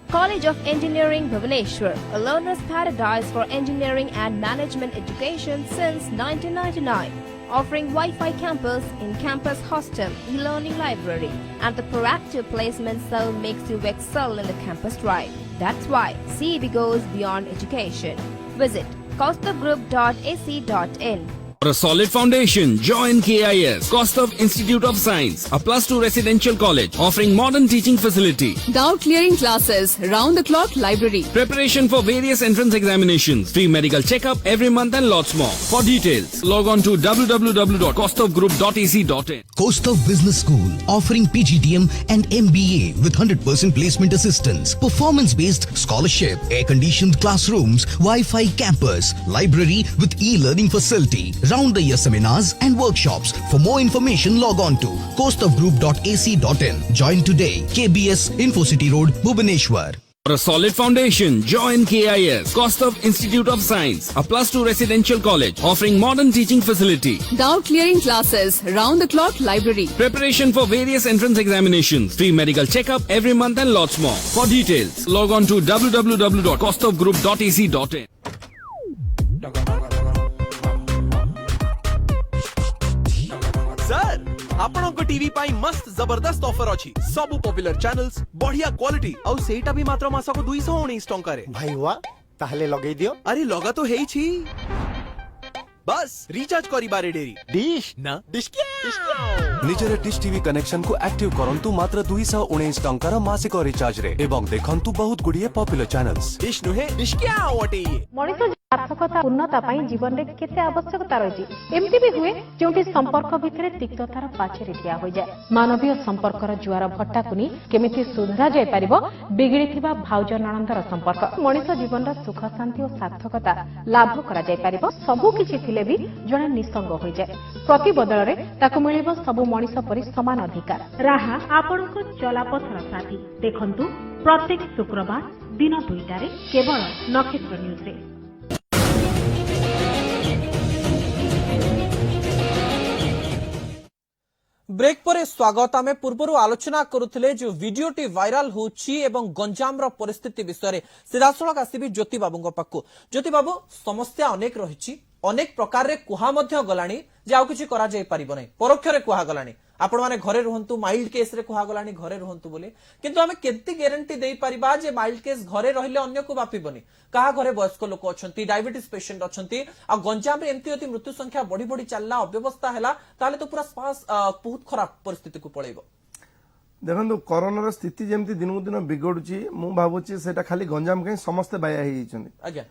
College of Engineering Bhubaneswar, a learner's paradise for engineering and management education since 1999, offering Wi-Fi campus, in-campus hostel, e-learning library, and the proactive placement cell makes you excel in the campus drive. That's why CEB goes beyond education. Visit kaustubgroup.ac.in. For a solid foundation, join KIS, Kaustav Institute of Science, a +2 residential college offering modern teaching facility. Doubt clearing classes, round the clock library. Preparation for various entrance examinations, free medical checkup every month and lots more. For details, log on to www.kaustavgroup.ac.in. Kaustav Business School, offering PGDM and MBA with 100% placement assistance, performance-based scholarship, air-conditioned classrooms, Wi-Fi campus, library with e-learning facility, round-the-year seminars and workshops. For more information, log on to kaustavgroup.ac.in. Join today. KBS InfoCity Road, Bhubaneswar. For a solid foundation, join KIS, Kaustav Institute of Science, a +2 residential college offering modern teaching facility. Doubt clearing classes, round the clock library. Preparation for various entrance examinations, free medical checkup every month and lots more. For details, log on to www.kaustavgroup.ac.in. Sir आपन को TV पाई मस्त जबरदस्त offer अछि सब popular channels बढ़िया quality और सेटा भी मात्र मास को 219 टंका रे भाई वाह ताहले लगेई दियो अरे लगा तो हेई छी बस रिचार्ज करिबारे डेरी डिश ना डिश निजरे डिश टीवी कनेक्शन को एक्टिव करंतु मात्र 219 टंकार मासिक रिचार्ज रे एवं देखंतु बहुत गुड़िए पॉपुलर चैनल्स। डिश नुहे डिश क्या वटे मଣିଷ सार्थकता पूर्णता ପାଇଁ ଜୀବନରେ କେତେ ଆବଶ୍ୟକତା ରହିଛି ଏମିତି ବି ହୁଏ ଯେଉଁଠି ସମ୍ପର୍କ ଭିତରେ ତିକ୍ତତାର ପାଚେରୀ ଠିଆ ହୋଇଯାଏ ମାନବୀୟ ସମ୍ପର୍କର ଜୁଆର ଭଟ୍ଟାକୁ ନେଇ କେମିତି ସୁଧାରା ଯାଇପାରିବ ବିଗିଡ଼ିଥିବା ଭାଉଜ ନଣନ୍ଦର ସମ୍ପର୍କ ମଣିଷ ଜୀବନର ସୁଖ ଶାନ୍ତି ଓ ସାର୍ଥକତା ଲାଭ କରାଯାଇପାରିବ ସବୁ କିଛି ଥିଲେ ବି ଜଣେ ନିସଙ୍ଗ ହୋଇଯାଏ ପ୍ରତି ବଦଳରେ ତାକୁ ମିଳିବ ସବୁ ମଣିଷ ପରି ସମାନ ଅଧିକାର ରାହା ଆପଣଙ୍କ ଚଲାପଥର ସାଥୀ ଦେଖନ୍ତୁ ପ୍ରତ୍ୟେକ ଶୁକ୍ରବାର ଦିନ 2ଟାରେ କେବଳ ନକ୍ଷତ୍ର ନ୍ୟୁଜରେ। ब्रेक पर स्वागत आमे पूर्व आलोचना करुथिले जो वीडियोटी वायरल होची एवं गंजाम रो परिस्थिति विषय सीधासलख आसीबी ज्योति बाबू पाखु। ज्योति बाबू समस्या अनेक रही अनेक प्रकार रे कुहा मध्य गलानी जे आउ किछि करा जाय परिबो नै परोक्ष रे कुहा गलानी आपण माने घरे रहंतु माइल्ड केस रे कुहा गलानी घरे रहंतु बोली किंतु आमे केते ग्यारंटी देई परिबा जे माइल्ड केस घरे रहिले अन्य को बापिबनी कहा घरे वयस्क लोक अछंती डायबिटीज पेशेंट अछंती आ गंजाम रे एमती अति मृत्यु संख्या बढ़ी बढ़ी चलला अव्यवस्था हैला ताले तो पूरा स्वास बहुत खराब परिस्थिति को पळेइबो। देखो कोरोना स्थिति जमती दिन दिन बिगड़ुची मु भावुची सेटा खाली गंजाम कहीं समस्ते बाया होइछंती आज्ञा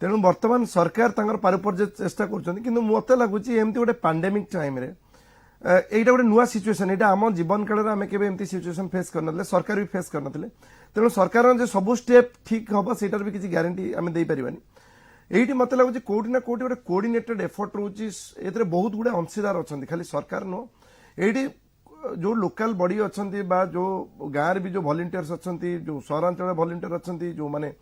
तेणु बर्तमान सरकार तांकर पारपर्य चेष्टा करछंती किंतु मते लागुची एमती गोटे पैंडेमिक टाइम रे एटा गोटे नुआ सिचुएशन एटा हम जीवन काल रे आमे केबे एमती सिचुएशन फेस करनले सरकार भी फेस करनले तेणु सरकार जे सब स्टेप ठीक हबो सेटार भी किछि ग्यारंटी आमे देई परिबानी एठी मते लागुची कोठी ना कोठी गोटे कोऑर्डिनेटेड एफर्ट रहउची एतरे बहुत गुडे अंशीदार अछंती खाली सरकार नो एठी जो लोकल बॉडी अछंती बा जो गाँव भी जो वॉलंटियर्स अछंती जो सहरांचल वॉलंटियर अछंती जो माने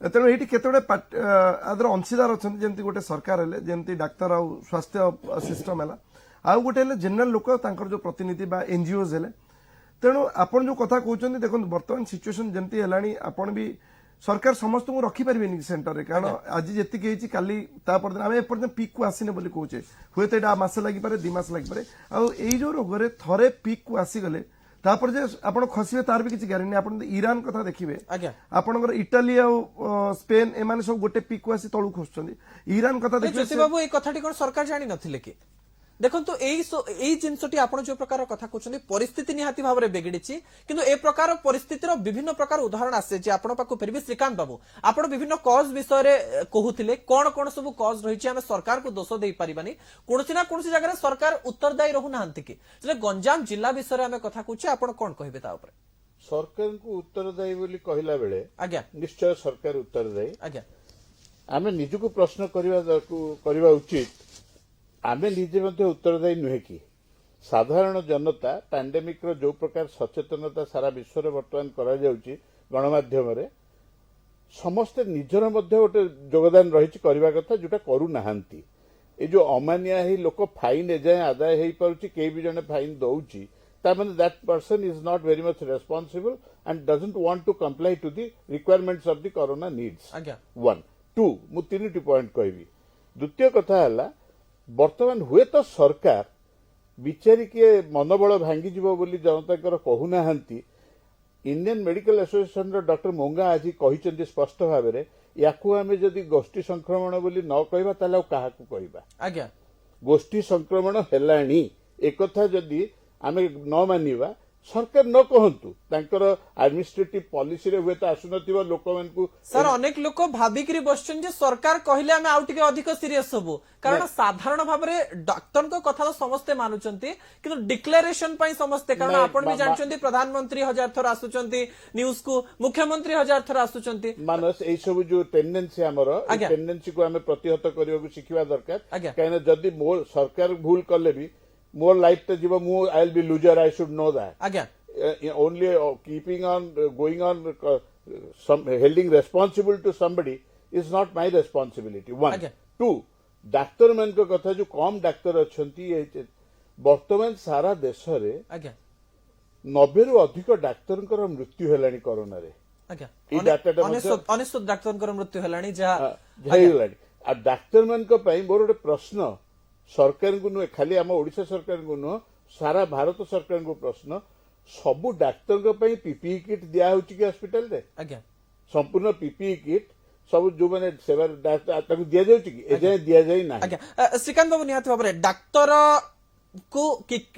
तेणु ये केतोटे आदर अंशीदार अछंती जेमती गोटे सरकार हेले जेमती डाक्तर आ स्वास्थ्य सिस्टम हैला आ गोटे हेले जनरल लोक तांकर जो प्रतिनिधि बा एनजीओज हेले तेणु आपण जो कथा कहउछंती देखो वर्तमान सिचुएशन जेमती हेलानी आपण भी सरकार समस्त को रखी परिबेनी सेंटर रे कारण आज जेति केछि काली ता पर आमे एपर्यंत पीक को आसीने बोली कहउछे हुएत एटा मास लागि पारे 2 मास लागि पारे आ एई जो रोग रे थरे पीक को आसी गले तापर जे आपण खसिबे तार भी किछि ग्यारंटी आपण ईरान कथा देखिबे आपनकर इटाली आ स्पेन ए माने सब गोटे पीक को आसी तळु खसचंदी ईरान कथा देखिबे ज्योति बाबू ए कथाटी कोन सरकार जानि नथिले कि देखंतु एई जिनसटी आपण जो प्रकार कथा कहउछंदी परिस्थिति निहाती भाव रे बेगिडिछि किंतु ए प्रकार परिस्थितिर विभिन्न प्रकार उदाहरण आसे जे आपण पाखु फेरबी श्रीकांत बाबू आपण विभिन्न कॉज विषय रे कहउथिले कोन कोन सब कॉज रहिछि हम सरकार को दोष देई परिबानी कोनसी ना कोनसी जगह रे सरकार उत्तरदायी रहु नाहंती कि जे गंजाम जिल्ला विषय रे हम कथा कहउछि आपण कोन कहिबे ता ऊपर सरकार को उत्तरदायी बोली कहिला बेले आज्ञा निश्चय सरकार उत्तरदायी आज्ञा आमे निजको प्रश्न करबा उचित आमे निजे मध्य उत्तरदायी नुहे कि साधारण जनता पैंडेमिक रो जो प्रकार सचेतनता सारा विश्व रे वर्तमान करा जाउची गणमाध्यम रे समस्त निजर मध्य गोटे योगदान रही करबा कथा जोटा करू नाहंती ए जो अमानिया ही लोक फाइन एजाए आदाय हेई पारुची के भी जने फाइन दउची ता माने that person is not very much responsible and doesn't want to comply to the requirements of the corona needs आज्ञा 1 2 मु तीनटी पॉइंट कहबी द्वितीय कथा हला वर्तमान हुए तो सरकार बिचारी किए मनोबल भांगी जीवो बोली जनता कहू नाहंती इंडियन मेडिकल एसोसिएशन रो डॉक्टर मोंगा आज कहिसेंती स्पष्ट भाव में याकू आमे जदि गोष्ठी संक्रमण बोली न कहबा ताले काहाकू कहबा आज्ञा गोष्ठी संक्रमण हेलाणी एक कथा जदि आमे न मानिबा सरकार न कहंतु तांकर एडमिनिस्ट्रेटिव पॉलिसी रे हुए तो आसुनथिबा लोक मानकू सर अनेक लोक भाबिकरी बसछन जे सरकार कहिले आमे आउटिके अधिक सीरियस होबो कारण साधारण भाव में डॉक्टर को कथा तो समस्ते मानुचंती किंतु डिक्लेरेशन पई समस्ते कारण आपण भी जानचंती प्रधानमंत्री 1000 थर आसुचंती न्यूज को मुख्यमंत्री 1000 थर आसुचंती मानस ए सब जो टेंडेंसी हमरो टेंडेंसी को हमें प्रतिहत करियो को सिखिबा दरकार काहे जदी मोर सरकार भूल करले भी मोर लाइफ तो जीव मु I will be loser I should know that आज्ञा only keeping on going on holding responsible to somebody is not my responsibility 1 2 doctor मन को कथा जो कम डाक्टर अछंती वर्तमान सारा देश रे आज्ञा 90 रु अधिक डाक्टर मृत्यु हेलानी कोरोना रे आज्ञा ई डाटाटा अनेक डाक्टर मृत्यु हेलानी जा हेलानी आ डाक्टर मन को पई मोर गोटे प्रश्न सरकार को नुहे खाली आम ओडिशा सरकार को नुह सारा भारत सरकार को प्रश्न सबु डाक्तर पीपीई किट दिया होची कि हॉस्पिटल रे आज्ञा संपूर्ण पीपीई किट सब जो मैंने सेवा दिया जाउछि कि एजाय दिया जाई ना। आज्ञा श्रीकांत बाबू निहाती भाव में डाक्तर को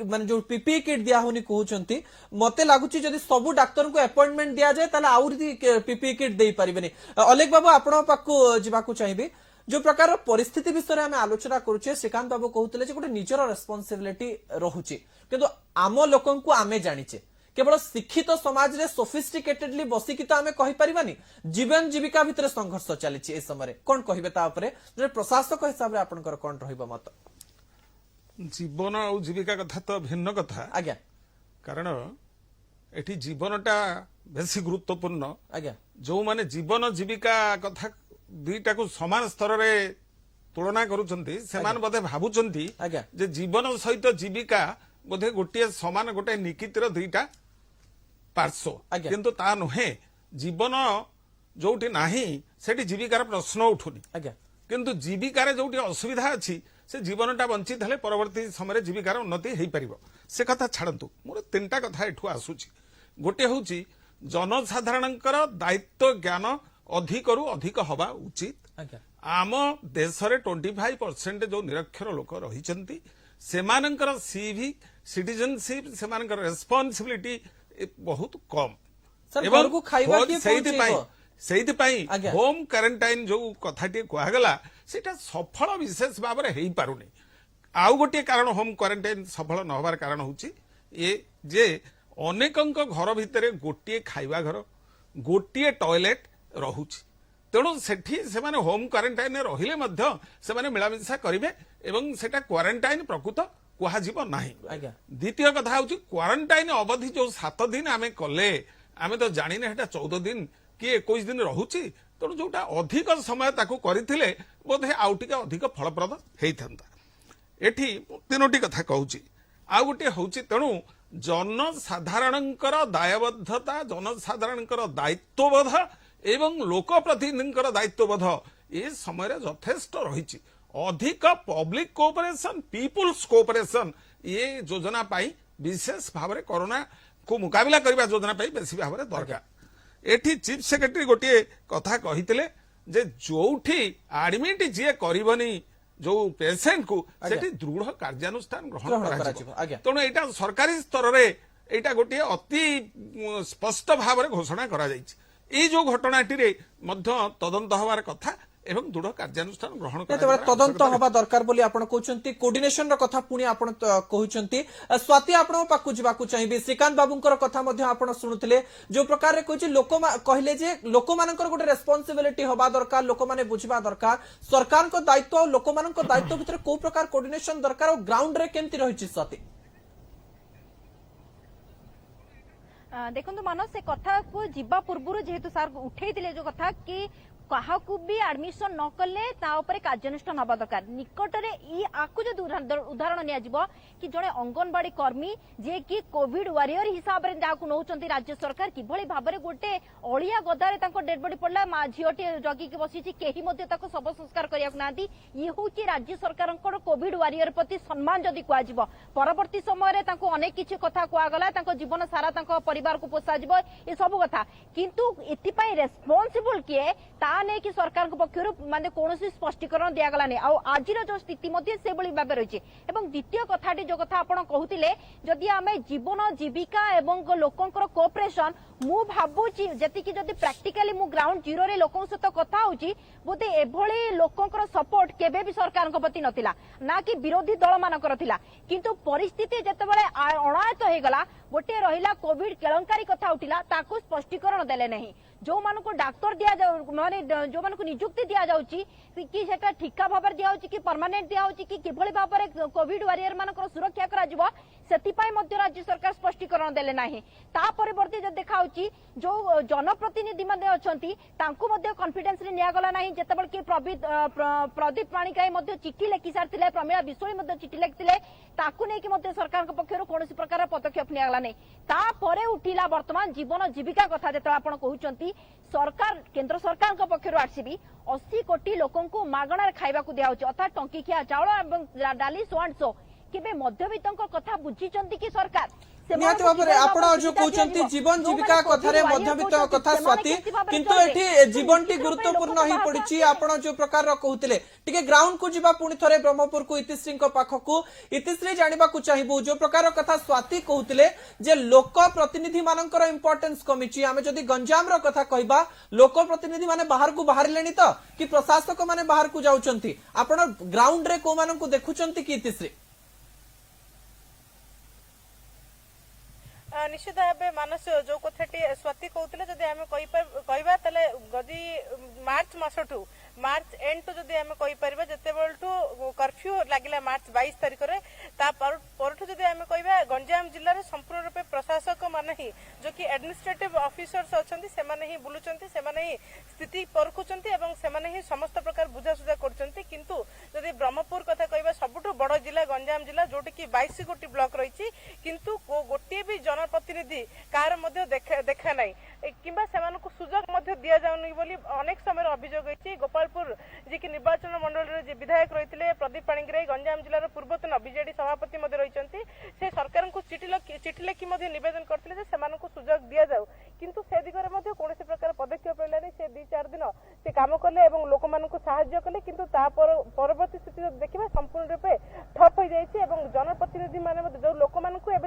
माने जो पीपीई किट दिया होनी कहउचंती मते लागुची जदि सब डाक्तर को अपॉइंटमेंट दिया जाए ताले आउरी पीपीई किट देई परिबेनी। अलेख बाबू आपण पाखु जिबाकु चाहिबी जो प्रकार परिस्थिति विषय आम आलोचना करुचे श्रीकांत बाबू कहते गोटे निजर रेस्पॉन्सिबिलिटी रहुची किंतु आम लोकन को आमे जानिचे केवल शिक्षित समाज रे सोफिस्टिकेटेडली बसिकी तो आमे कहि परिबानी जीवन जीविका भितर संघर्ष चलीछि ए समय कोन कहिबे ता ऊपर जे प्रशासक हिसाब रे आपनकर कोन रहइबो मत। जीवन और जीविका कथा तो भिन्न कथा आज्ञा कारण एठी जीवनटा बेसी गुरुत्वपूर्ण। आज्ञा जो माने जीवन जीविका कथा दुईटा को समान स्तर रे तुलना करूचंती सेमान बोधे भाबुचंती जे जीवन सहित जीविका बोधे गोटे समान गोटे निकितिर दुईटा पार्श्व किंतु ता नुहे जीवन जोटी नाही सेठी जीविकार प्रश्न उठुनी किंतु जीविकार जोटी असुविधा अछि से जीवनटा बंचित हेले परवर्ती समय जीविकार उन्नति हेई परिबो से कथा छाड़ंतु मोर तीनटा कथा एठु आसुची। गोटे होउची जनसाधारणकर दायित्व ज्ञान अधिकरु अधिक हवा उचित। आम देश रे 25% जो निरक्षर लोक रहिचंती सेमानंकर सिटीजनशिप सेमानंकर रेस्पॉन्सिबिलिटी बहुत कम एवं होम क्वारंटाइन जो कथाटी कहगला सेटा सफल विशेष भाव में हेई पारुनी। आउ गोटे कारण होम क्वारंटाइन सफल न होबार कारण होची ये जे अनेकंक घर भितरे गोटे खाइबा घर गोटे टॉयलेट रहुची तेणु सेठी सेमाने होम क्वारंटाइन रहिले मध्य सेमाने मिलामिशा करिवे एवं सेटा क्वारंटाइन प्रकृत कुहाजिबो नाही। द्वितीय कथा होची क्वारंटाइन अवधि जो 7 दिन आमे कले आमे तो जानिने हेटा 14 दिन कि 21 दिन रहुची तेणु जोटा अधिक समय ताकू करिथिले बोधे आउटिके अधिक फलप्रद हेइथंता। एठी तीनोटी कथा कहूची आ गोटे होची तेणु जनसाधारणकर दायबद्धता जनसाधारणकर दायित्वबोध एवं लोकप्रतिनिधिଙ୍କର दायित्वबोध ए समय यथेष्ट रही अधिक पब्लिक कोऑपरेशन पीपुल्स कोऑपरेशन ये योजना पाई विशेष भाव में कोरोना को मुकाबला करबा योजना पाई बेसी भाव में दरकार। एठी चीफ सेक्रेटरी गोटे कथा कहितले जे जोठी एडमिट जे करबनी जो पेशेंट को सेठी दृढ़ कार्यानुष्ठान ग्रहण करा तेणु एटा सरकारी स्तर रे एटा गोटे अति स्पष्ट भाव में घोषणा करा जायछि। ये जो घटनाटी रे मध्य तदंत हबार कथा एवं दृढ़ कार्यानुष्ठान ग्रहण तदंत हवा दरकार बोली आपण कहउचंती कोऑर्डिनेशन रो कथा पुनी आपण कहउचंती स्वाति आपण पाकु जिबाकु चाहिबे श्रीकांत बाबूंकर कथा मध्य आपण सुनुथिले जो प्रकार रे कहछि लोक कहले जे लोक मानकर गोटे रेस्पॉन्सिबिलिटी हवा दरकार लोक माने बुझिबा दरकार सरकार को दायित्व और लोक मानकर दायित्व भितर को प्रकार कोऑर्डिनेशन दरकार और ग्राउंड रे केमति रहिछि स्वाति। देखो मानस से कथा को जीवा पूर्व जेहेतु सार उठे जो कथा कि काहाकू भी एडमिशन न कले कार्यानुष्ठान हवा दरकार निकटरे आकु जो उदाहरण निया कि जड़े अंगनवाड़ी कर्मी जे कि कोविड वारियर हिसाब से नौकरी राज्य सरकार किभली भाव में गोटे अलिया गदारे डेड बॉडी पड़ला माँ झीटी जगिकी बसी कहीं शव संस्कार करने ये हूँ राज्य सरकार कोविड वारियर प्रति सम्मान जदि कह परवर्ती समय अनेक किसी कथा कहगला जीवन सारा परिवार को पोषा ये सब कथा किंतु एथि रेस्पॉन्सिबल किए नहीं कि सरकार पक्षर माने कौन स्पष्टीकरण दिगला नहीं आज जो स्थिति से भाव रही द्वितीय कथाटी जो कथा आप कहते जदि आम जीवन जीविका एवं लोकंर कोऑपरेशन मु भावुची जी जदि प्रैक्टिकली मु ग्राउंड जीरो रे लोकों सहित कथा होची बोधे एभली लोकंर सपोर्ट केबे भी सरकार प्रति नथिला ना कि विरोधी दल मानकर थिला किंतु परिस्थिति जेतेबेले अणायत हो गला गोटे रहिला कोविड केलंकारी कथा उठिला ताकू स्पष्टीकरण देले नहीं जो मानको डाक्टर दिया जाउ माने जो मानको नियुक्ति दिया जाउची कि सेटा ठिका भाबर दिया होची कि परमानेंट दिया होची कि किभली भाबरे कोविड वारियर मानकर सुरक्षा करा जिवो सेति पय मध्य राज्य सरकार स्पष्टीकरण देले नाही ता परिवर्ती जो देखा होची जो जनप्रतिनिधि माने अछंती तांको मध्य कॉन्फिडेंस रे निया गला नाही जेतेबल कि प्रदीप पाणिकाई मध्य चिट्ठी लेखि सारथिले प्रमिला विश्वई मध्य चिट्ठी लेखिथिले ताकू नै कि मध्य सरकार के पक्षरु कोनोसी प्रकार पदक्षेप निया गला नै ता परे उठिला वर्तमान जीवन जीविका कथा जेते आपण कहउचंती सरकार केंद्र सरकार के पक्षरु आरसीबी 80 कोटी लोकन को मागणार खाइबा को दिया होची अर्थात टंकी खिया चावल एवं डाली सोआंसो केबे मध्यवित्तक कथा बुझिचंती कि सरकार निहाती भाବରେ आपण जो कहउचंती जीवन जीविका कथारे मध्यवित्त कथा स्वाति किंतु एठी जीवनटी गुरुत्वपूर्ण ही पड़िछि आपण जो प्रकार कहउतिले टिके ग्राउंड को जिबा पुनी थरे ब्रह्मपुर को इतिश्री पाखकू इतिश्री जानिबा को चाहिबू जो प्रकार कथा स्वाति कहउतिले जे लोक प्रतिनिधि मानकर इंपोर्टेंस कमिछि आमे जदी गंजाम रो कथा कहबा लोक प्रतिनिधि माने बाहर को बाहरलेनी तो कि प्रशासक माने बाहर को जाउचंती आपण ग्राउंड रे को मानन को देखुचंती कि इतिश्री निश्चित भाव मानस जो कथाटी स्वाति कहते जदि आम कहवा ताले जदि मार्च मसठू मार्च एंड टू जदि आम कहीपर जिते बेलू कर्फ्यू लगिला मार्च 22 तारिख में परठू जदि आम कहवा गंजाम जिले संपूर्ण रूपे प्रशासक मान ही जो कि एडमिनिस्ट्रेटिव ऑफिसर्स अच्छा से बुलूचंती से स्थिति परखुंट से समस्त प्रकार बुझासुझा कर किंतु जदि ब्रह्मपुर कथा कहवा सबुठ बड़ जिला गंजाम जिला जोटी कि 22 गोटी ब्लॉक रही किंतु गोटे भी जनप्रतिनिधि कार देखा ना कि सुजोग दि जाऊनी बोली अनेक समय अभियोग होती गोपालपुर जी की निर्वाचन मंडल विधायक रही प्रदीप पाणिग्राही गंजाम जिलार पूर्वतन बीजेडी सभापति रही से सरकार को चिठी लिखि निवेदन करते सुजोग दि जाऊ किंतु से दिगरे कौन प्रकार पदक्षेप रही से 2-4 दिन से काम कले लोक साहाय्य कले किंतु परवर्ती स्थिति देखा संपूर्ण रूपे ठप हो जाए जनप्रतिनिधि मान जो लोक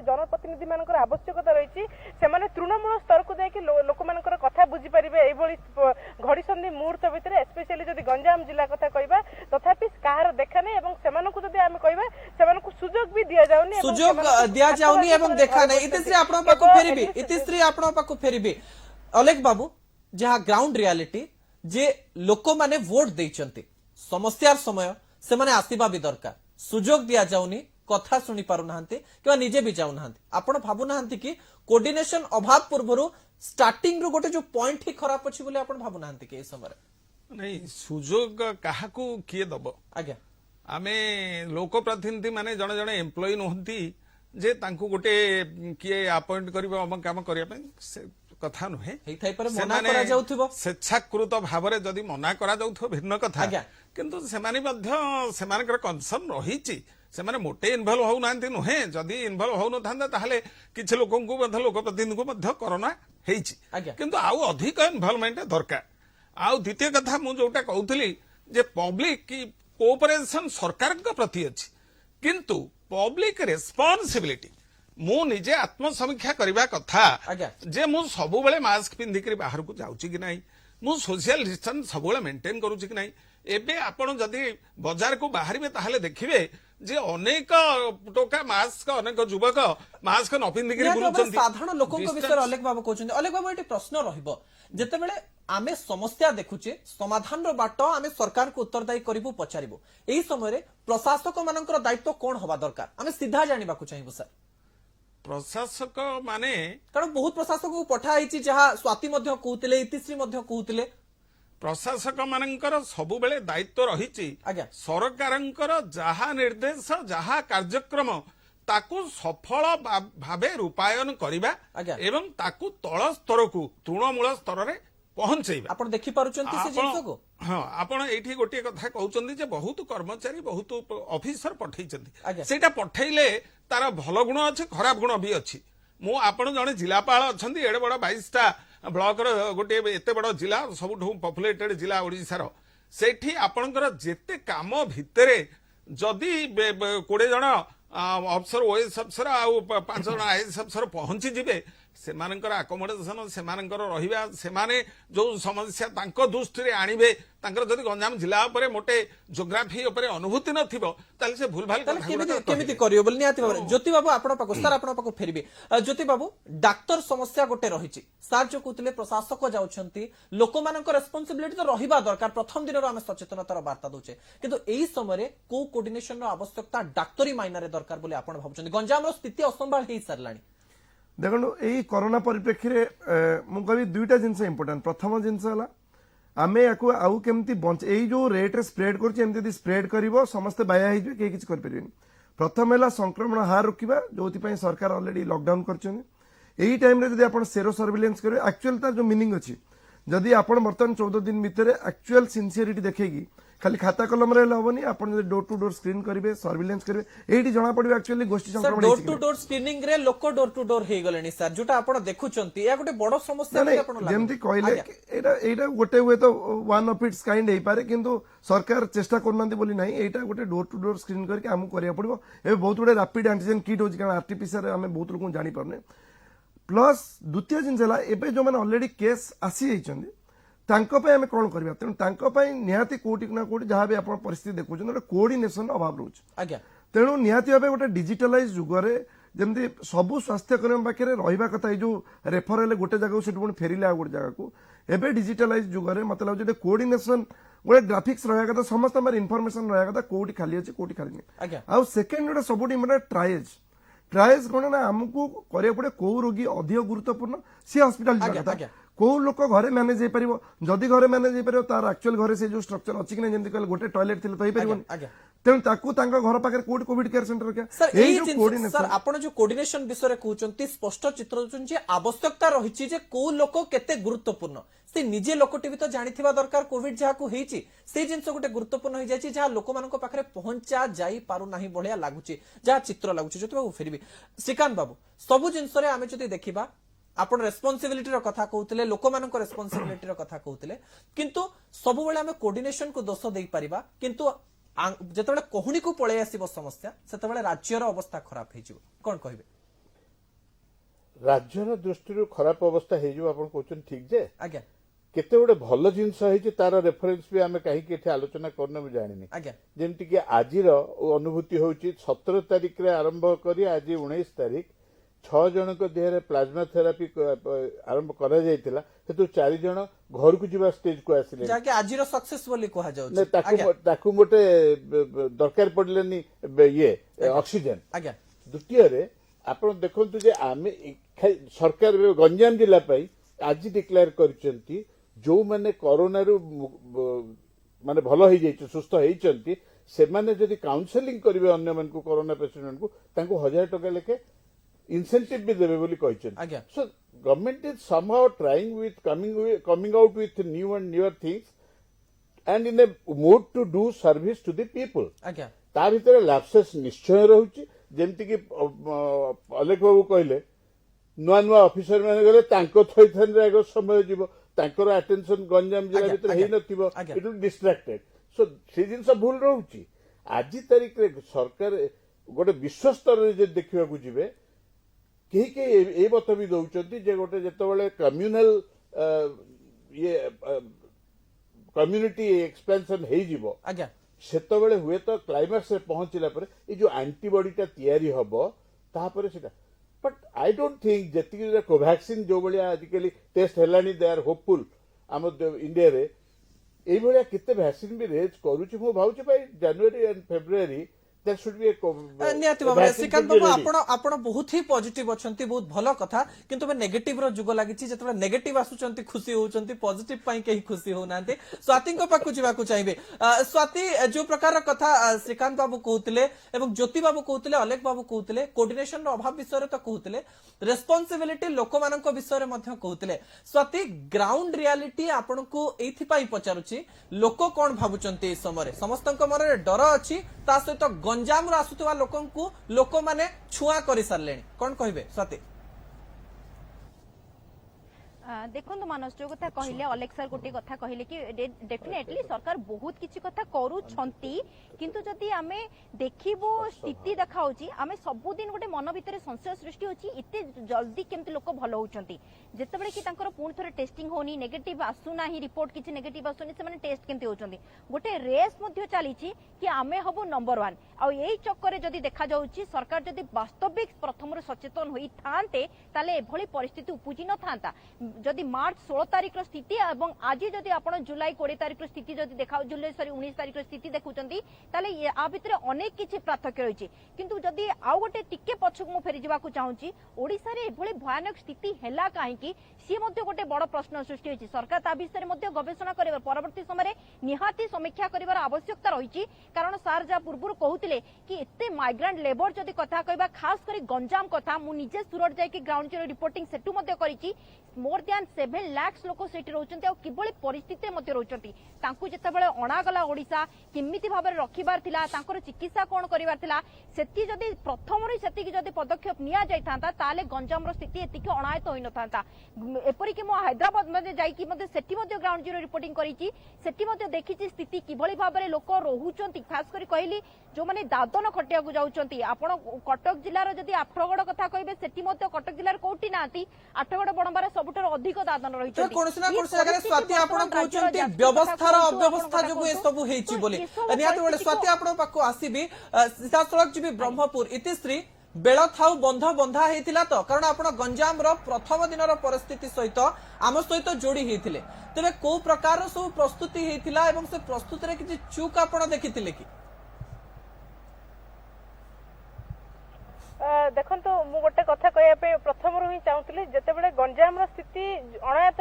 जनप्रतिनिधि मान आवश्यकता रही से तृणमूल स्तर को जाकि लोक कथा बुझीपारे घड़ी संधि मुहूर्त भितर स्पेशली जदि गंजाम जिला कथा कहवा तथापि कहार देखा नहीं सुजोग भी दि जाऊनी सुजोग दिया जाउनी एवं देखा नहीं इतिश्री आपण पाखु फेरिबी इतिश्री आपण पाखु फेरिबी अलेख बाबू जहाँ ग्राउंड रियालिटी जे लोक माने वोट देइचंती समस्यार समय से माने आसीबा भी दरकार सुजोग दिया जाउनी कथा शुणी पारु नाहंती किबा निजे भी जाउ नाहंती आपण भाबु नाहंती कि कोऑर्डिनेशन अभाव पूर्वरु स्टार्टिंग रो गोटे जो पॉइंट ही खराब अछि बोले आपण भाबु नाहंती कि ए समय नहीं सुजोग काहाकू किए दब आज्ञा आमे लोक प्रतिनिधि माने जने जने एम्प्लॉय नहंती जे तांकू गोटे किए अपॉइंट करिबो हम काम करिया पे से कथा नुहे मना करा जाउथिबो स्वेच्छाकृत भाव में जदि मना करा जाउथिबो भिन्न कथा किंतु सेमानी मध्य सेमानकर कंसर्न रहिछि सेमाने मोटे इनवॉल्व हो नांती नुहे जदि इनवॉल्व हो नथांदा ताहले किछ लोकन को मध्य लोक प्रतिनिधि को मध्य कोरोना हेछि किंतु आउ अधिक इनवॉल्वमेंट दरकार आउ द्वितीय कथा मु जोटा कहउथली जे पब्लिक की कोऑपरेशन सरकार के प्रति अछि किंतु पब्लिक रेस्पॉन्सिबिलिटी मु निजे आत्मसमीक्षा करबा कथा जे मु सबु बेले मास्क पिंधिकरी बाहर को जाउची कि नाही मु सोशल डिस्टेंस सबु बेले मेंटेन करूची कि नाही एबे आपण जदि बाजार को बाहरिबे ताहले देखिबे जे अनेक टोका मास्क अनेक युवक मास्क न पिंधिकरी बुलुचंती साधारण लोकन को विषय अलेख बाबू कहउचंती अलेख बाबू एटी प्रश्न रहिबो जेतेबेले आमे समस्या देखुचे समाधान रो बाट आमे सरकार को उत्तरदायी करिबो पचारिबो एही समय रे प्रशासक मानकर दायित्व कोन होबा दरकार आमे सीधा जानिबा को चाहिबो सर प्रशासक माने कारण बहुत प्रशासक को पठाई जहाँ स्वाति कहते इतिश्री कहते प्रशासक मानकर सबु बेले दायित्व रही सरकार जहा निर्देश जहा कार्यक्रम ताकू सफल भावे रूपायन करिबा एवं ताकू तल स्तर को तृणमूल स्तर रे पहुंचेबा आपण देखि पारुचंती से जिंस को हां आपण एठी गोटे कथा कहउचंदी जे बहुत कर्मचारी बहुत ऑफिसर पठैचंदी सेटा पठैले तार भल गुण अच्छे खराब गुण भी अच्छी मु आपण जने जिलापाल अछंती एडे बड़ 22टा ब्लॉक रो गोटे एते बड़ जिला सबुठू पॉपुलेटेड जिला ओडिसा रो सेठी आपणकर जेते काम भितरे जदी 20 जण अफसर ओएस अफसर आ 5 जण आईएएस अफसर पहुंची जिबे सेमानकर अकोमोडेशन सेमानकर रहिबा सेमाने जो समस्या तांको दृष्टि आनिबे तांकर जदि गंजाम जिला उपरे मोटे ज्योग्राफी उपरे अनुभूति नथिबो ताले से भूलभाल केमिति करियो बोल नियाति बाबू ज्योति बाबू आपण पाको सर आपण पाको फेरबे ज्योति बाबू डाक्टर समस्या गोटे रहिछि सर जो कहतले प्रशासक जाउछंती लोक मानकर रेस्पोंसिबिलिटी तो रहिबा दरकार प्रथम दिन रो हम सचेतनतार वार्ता दोचे किंतु एही समय रे को कोऑर्डिनेशन रो आवश्यकता डाक्टरी मायना रे दरकार बोले आपण भाबुछंती गंजाम रो स्थिति असंभाल हेई सरलाणी देखो यही कोरोना परिप्रेक्षी मुझे दुईटा जिनस इंपोर्टेंट प्रथम जिनस आमे याकू आउ केमती बंच एई जो रेट रे स्प्रेड करछि स्प्रेड करिवो समस्त बाया हे जे किछ कर परिबेनी प्रथम है संक्रमण हार रोकवा जो सरकार ऑलरेडी लॉकडाउन कर टाइम रे जदि आपण सेरो सर्विलेंस करेंगे एक्चुअल तार जो मीनिंग अच्छी जदि आपण बर्तमान 14 दिन भितर एक्चुअल सिंसियरिटी देखेगी खाली खाता कलम रे हेबनी आपण जदि डोर टू डोर स्क्रीन करिवे सर्विलेंस करिवे एठी जणा पड़िबे एक्चुअली गोष्ठी सर संक्रमण डोर टू डोर स्क्रीनिंग रे लोक डोर टू डोर हे गलेनी सर जोटा आपण देखुचंती या गोटे बड़ समस्या नहीं आपण लागु जेमती कहले एटा गोटे हुए तो वन ऑफ इट्स काइंड हे पारे किंतु सरकार चेष्टा करनांती बोली नहीं एटा गोटे डोर टू डोर स्क्रीन करके हमु करिया पड़िबो ए बहुत गुडे रैपिड एंटीजन किट होची कारण आरटीपीसीआर हमें बहुत लोक जानि परने प्लस द्वितीय जिन हला एबे जो माने ऑलरेडी केस आसी जाइछंदी तांको पे हमें कोन करबा तेनु तांको पे निहाती कोटी ना कोटी जहां भी आपण परिस्थिति देखुछन गोटे कोऑर्डिनेशन अभाव रहउछ आज्ञा तेणु निहाती भावे गोटे डिजिटालाइज जुगरे जमती सबु स्वास्थ्य कर्मी पाखे रहा कथा जो रेफर गोटे जगह से फेरिले गोटे जगह को एबे डिजिटालाइज जुगरे मत लगे कोऑर्डिनेशन गोटे ग्राफिक्स रहा कथा समस्त इनफॉरमेशन रहा कथा कोठी खाली अच्छे कोठी खाली नहीं आउ सेकेंड गोटे सब ट्राएज ट्राएज कौन ना आमको करिया पड़े कौ रोगी अधिक गुरुत्वपूर्ण सी हॉस्पिटल जाता कौ लोक घरे मैनेज हो पार जदि घरे मैनेज हो पार तार एक्चुअल घरे से जो स्ट्रक्चर अच्छी कि जमी कहले गोटे टॉयलेट थिले तो हो पारिबोनी तेणु ताकू तांका घर पाखे कोड कोविड केयर सेंटर क्या सर आपण जो कोऑर्डिनेशन विषय कहउचंती स्पष्ट चित्र जे आवश्यकता रहिछि जे को लोक केते गुरुत्वपूर्ण से निजे लोकटी भी तो जानिथिबा दरकार कोविड जहा को हेछि से जिंस गोटे गुरुत्वपूर्ण हो जायछि जहा लोक मानक पाखरे पहुंचा जाई पारु नाही बढिया लागुछि जहा चित्र लागुछि जति बाबू फेरबी श्रीकांत बाबू सबु जिंस रे आमे जति देखिबा आपण रेस्पोंसिबिलिटी रो कथा कहउतले लोक मानक रेस्पोंसिबिलिटी रो कथा कहउतले किंतु सब बेले आमे कोऑर्डिनेशन को दोष देई परिबा किंतु जेतेबेले कोहुनी को पळे आसीबो समस्या सेतेबेले राज्यर अवस्था खराब हे जिवो कोन कहिबे राज्यर दृष्टि खराब अवस्था हे जिवो आपण कहउछन ठीक जे आज्ञा केते गोटे भल जिनस है तार रेफरेन्स भी आम कहीं आलोचना करना मुझे जानी जमती कि आज अनुभूति हूँ 17 तारिख रे आरंभ कर आज 19 तारिख 6 जन देह प्लाज्मा थेरापी आरंभ करा जायतिला हेतु 4 जन घर को जीवा स्टेज को आसिले जाके आजिरो सक्सेस बोली कहा जाउ ने ताकू गोटे दरकार पड़लेनी ये ऑक्सीजन द्वितीय रे आपण देखंतु जे आमे सरकार गंजाम जिला पई आज डिक्लेयर करचंती जो माने कोरोना रु माने भलो हो जाइछ सुस्थ होइचंती से माने जदि काउंसलिंग करिवे अन्य मन को कोरोना पेशेंट को तांको 1000 टका लेके इंसेंटिव भी देबे बोली कहचन so government is somehow trying with coming out with new and newer things and in a mood to do service to the people ता भीतर लैप्सेस निश्चय रहउची जेमति कि अलेख बाबू कहले नुआ नुआ ऑफिसर माने गले तांको थैथन रे आगो समय जीवो तांकर अटेंशन गंजाम जिला भीतर हेई नथिबो इट विल डिस्ट्रैक्टेड सो से जिंस भूल रहउची आज तारिख रे सरकार गोटे विश्व स्तर रे जे देखिबा को जिवे केही के ए बत भी दउचंती जे गोटे जेतबेले कम्युनल ये कम्युनिटी एक्सपेंशन हेई जीवो सेतबेले हुए तो क्लाइमैक्स रे पहुंचला पर ए जो एंटीबॉडीटा तयारी हबो ता पर सेटा बट आई डोंट थिंक जति कोवैक्सीन जो भाया आजिकली टेस्ट हेलानी दे आर होपफुल आम इंडिया रे एई भाया केते वैक्सीन भी रेज करूची मु भाउची भाई January and February there should be a नियाति भाबरे श्रीकांत बाबू आपण बहुत ही पॉजिटिव अछंती बहुत भलो कथा किंतु बे नेगेटिव रो जुग लागिची जतबे नेगेटिव आसुचंती खुशी होचंती पॉजिटिव पई केही खुशी हो नांते स्वाति को पाकु जिबा को चाहिबे स्वाति जो प्रकार कथा श्रीकांत बाबू कहउतले एवं ज्योति बाबू कहउतले अलेख बाबू कहउतले कोऑर्डिनेशन रो अभाव विषय रे तो कहउतले रेस्पोंसिबिलिटी लोक मानक विषय रे मध्य कहउतले स्वाति ग्राउंड रियलिटी आपण को एथि पई पचारुची लोक कोन भाबुचंती इस समय समस्तन को मन रे डर अछि ता सहित गंजाम आसुवा लोक माने छुआ कर सारे कौन कहे स्वाति देखो मानस जो कथा कहले अलेक्स सर गोटे कथा कहले कि डेफिनेटली सरकार बहुत किछि कथा करूछंती किंतु जदि आमे देखिबो स्थिति देखाउची आमे सब दिन गोटे मन भितर संशय सृष्टि होची इते जल्दी केमति लोक भलो होचंती जेतेबेले कि तांकर पूर्ण थरे टेस्टिंग होनी नेगेटिव आसु नाही रिपोर्ट किछि नेगेटिव आसुनी से माने टेस्ट केमति होचंती गोटे रेस मध्ये चलीची कि आमे हबो नंबर 1 आ एई चक्कर जदि देखा जाउची सरकार जदि वास्तविक प्रथम सचेतन होई थांते ताले एभली परिस्थिति उपजी न थांता जदि मार्च 16 तारिख स्थिति और आज जदि आप जुलाई 20 तारिख स्थिति जदि देखा जुलाई 19 तारिख स्थिति देखुंती ताले या भितर अनेक किछि पार्थक्य रही किंतु जदि आउ गोटे टिके पछक मु फेरी जावाक चाहूची ओडिसा रे एभली भयानक स्थिति हैला काहेकि सी मध्ये गोटे बड़ प्रश्न सृष्टि होइछि सरकार ता विषय मध्ये गवेषणा करिवर परवर्ती समय निहाती समीक्षा करिवार आवश्यकता रही कारण सार जा पूर्व कहूतिले कि एते माइग्रेंट लेबर जदि कथा कहबा खास करी गंजाम कथा मु निजे सुरत जाय कि ग्राउंड जीरो रिपोर्टिंग सेटु मध्ये करिछि मोर एंड 7 लाख लोक सेठी रहउचंती आ किबळी परिस्थिति मध्ये रहउचंती तांकु जेतेबेले अणागला ओडिसा केमिति भाबरे रखिबार थिला तांकर चिकित्सा कोन करिबार थिला सेति जदी प्रथमरु सेति की जदी पदक्षेप निया जाय थांता ताले गंजामर स्थिति एतिकी अणायत होई न थांता एपरि कि मो हैदराबाद मध्ये जाई कि मध्ये सेठी मध्ये ग्राउंड जीरो रिपोर्टिंग करिछि सेठी मध्ये देखिछि स्थिति किबळी भाबरे लोक रहउचंती खास करी कहली जो माने दादन खटिया को जाउचंती आपण कटक जिल्लार जदी आठगड़ कथा कहबे सेठी मध्ये कटक जिल्लार कोठी नाती आठगड़ बडंबार सबुठार अधिक दादन रहिचंती कोनसी ना कोनसी जगह स्वाति आपण कहउचंती व्यवस्थार अव्यवस्था जो ए सब हेछि बोली नियात बेले स्वाति आपण पाखो आसीबी सीधा सड़क जीबी ब्रह्मपुर इतिश्री बेल थाउ बंध बंधा हेतिला तो कारण आपण गंजाम रो प्रथम दिनर परिस्थिति सहित आम सहित जोड़ी हेतिले तबे को प्रकार सब प्रस्तुति हेतिला एवं से प्रस्तुति रे किछि चूक आपण देखितिले कि देखो मु गोटे कथा कहया प्रथम ही चाहूली जिते गंजाम स्थिति अणायत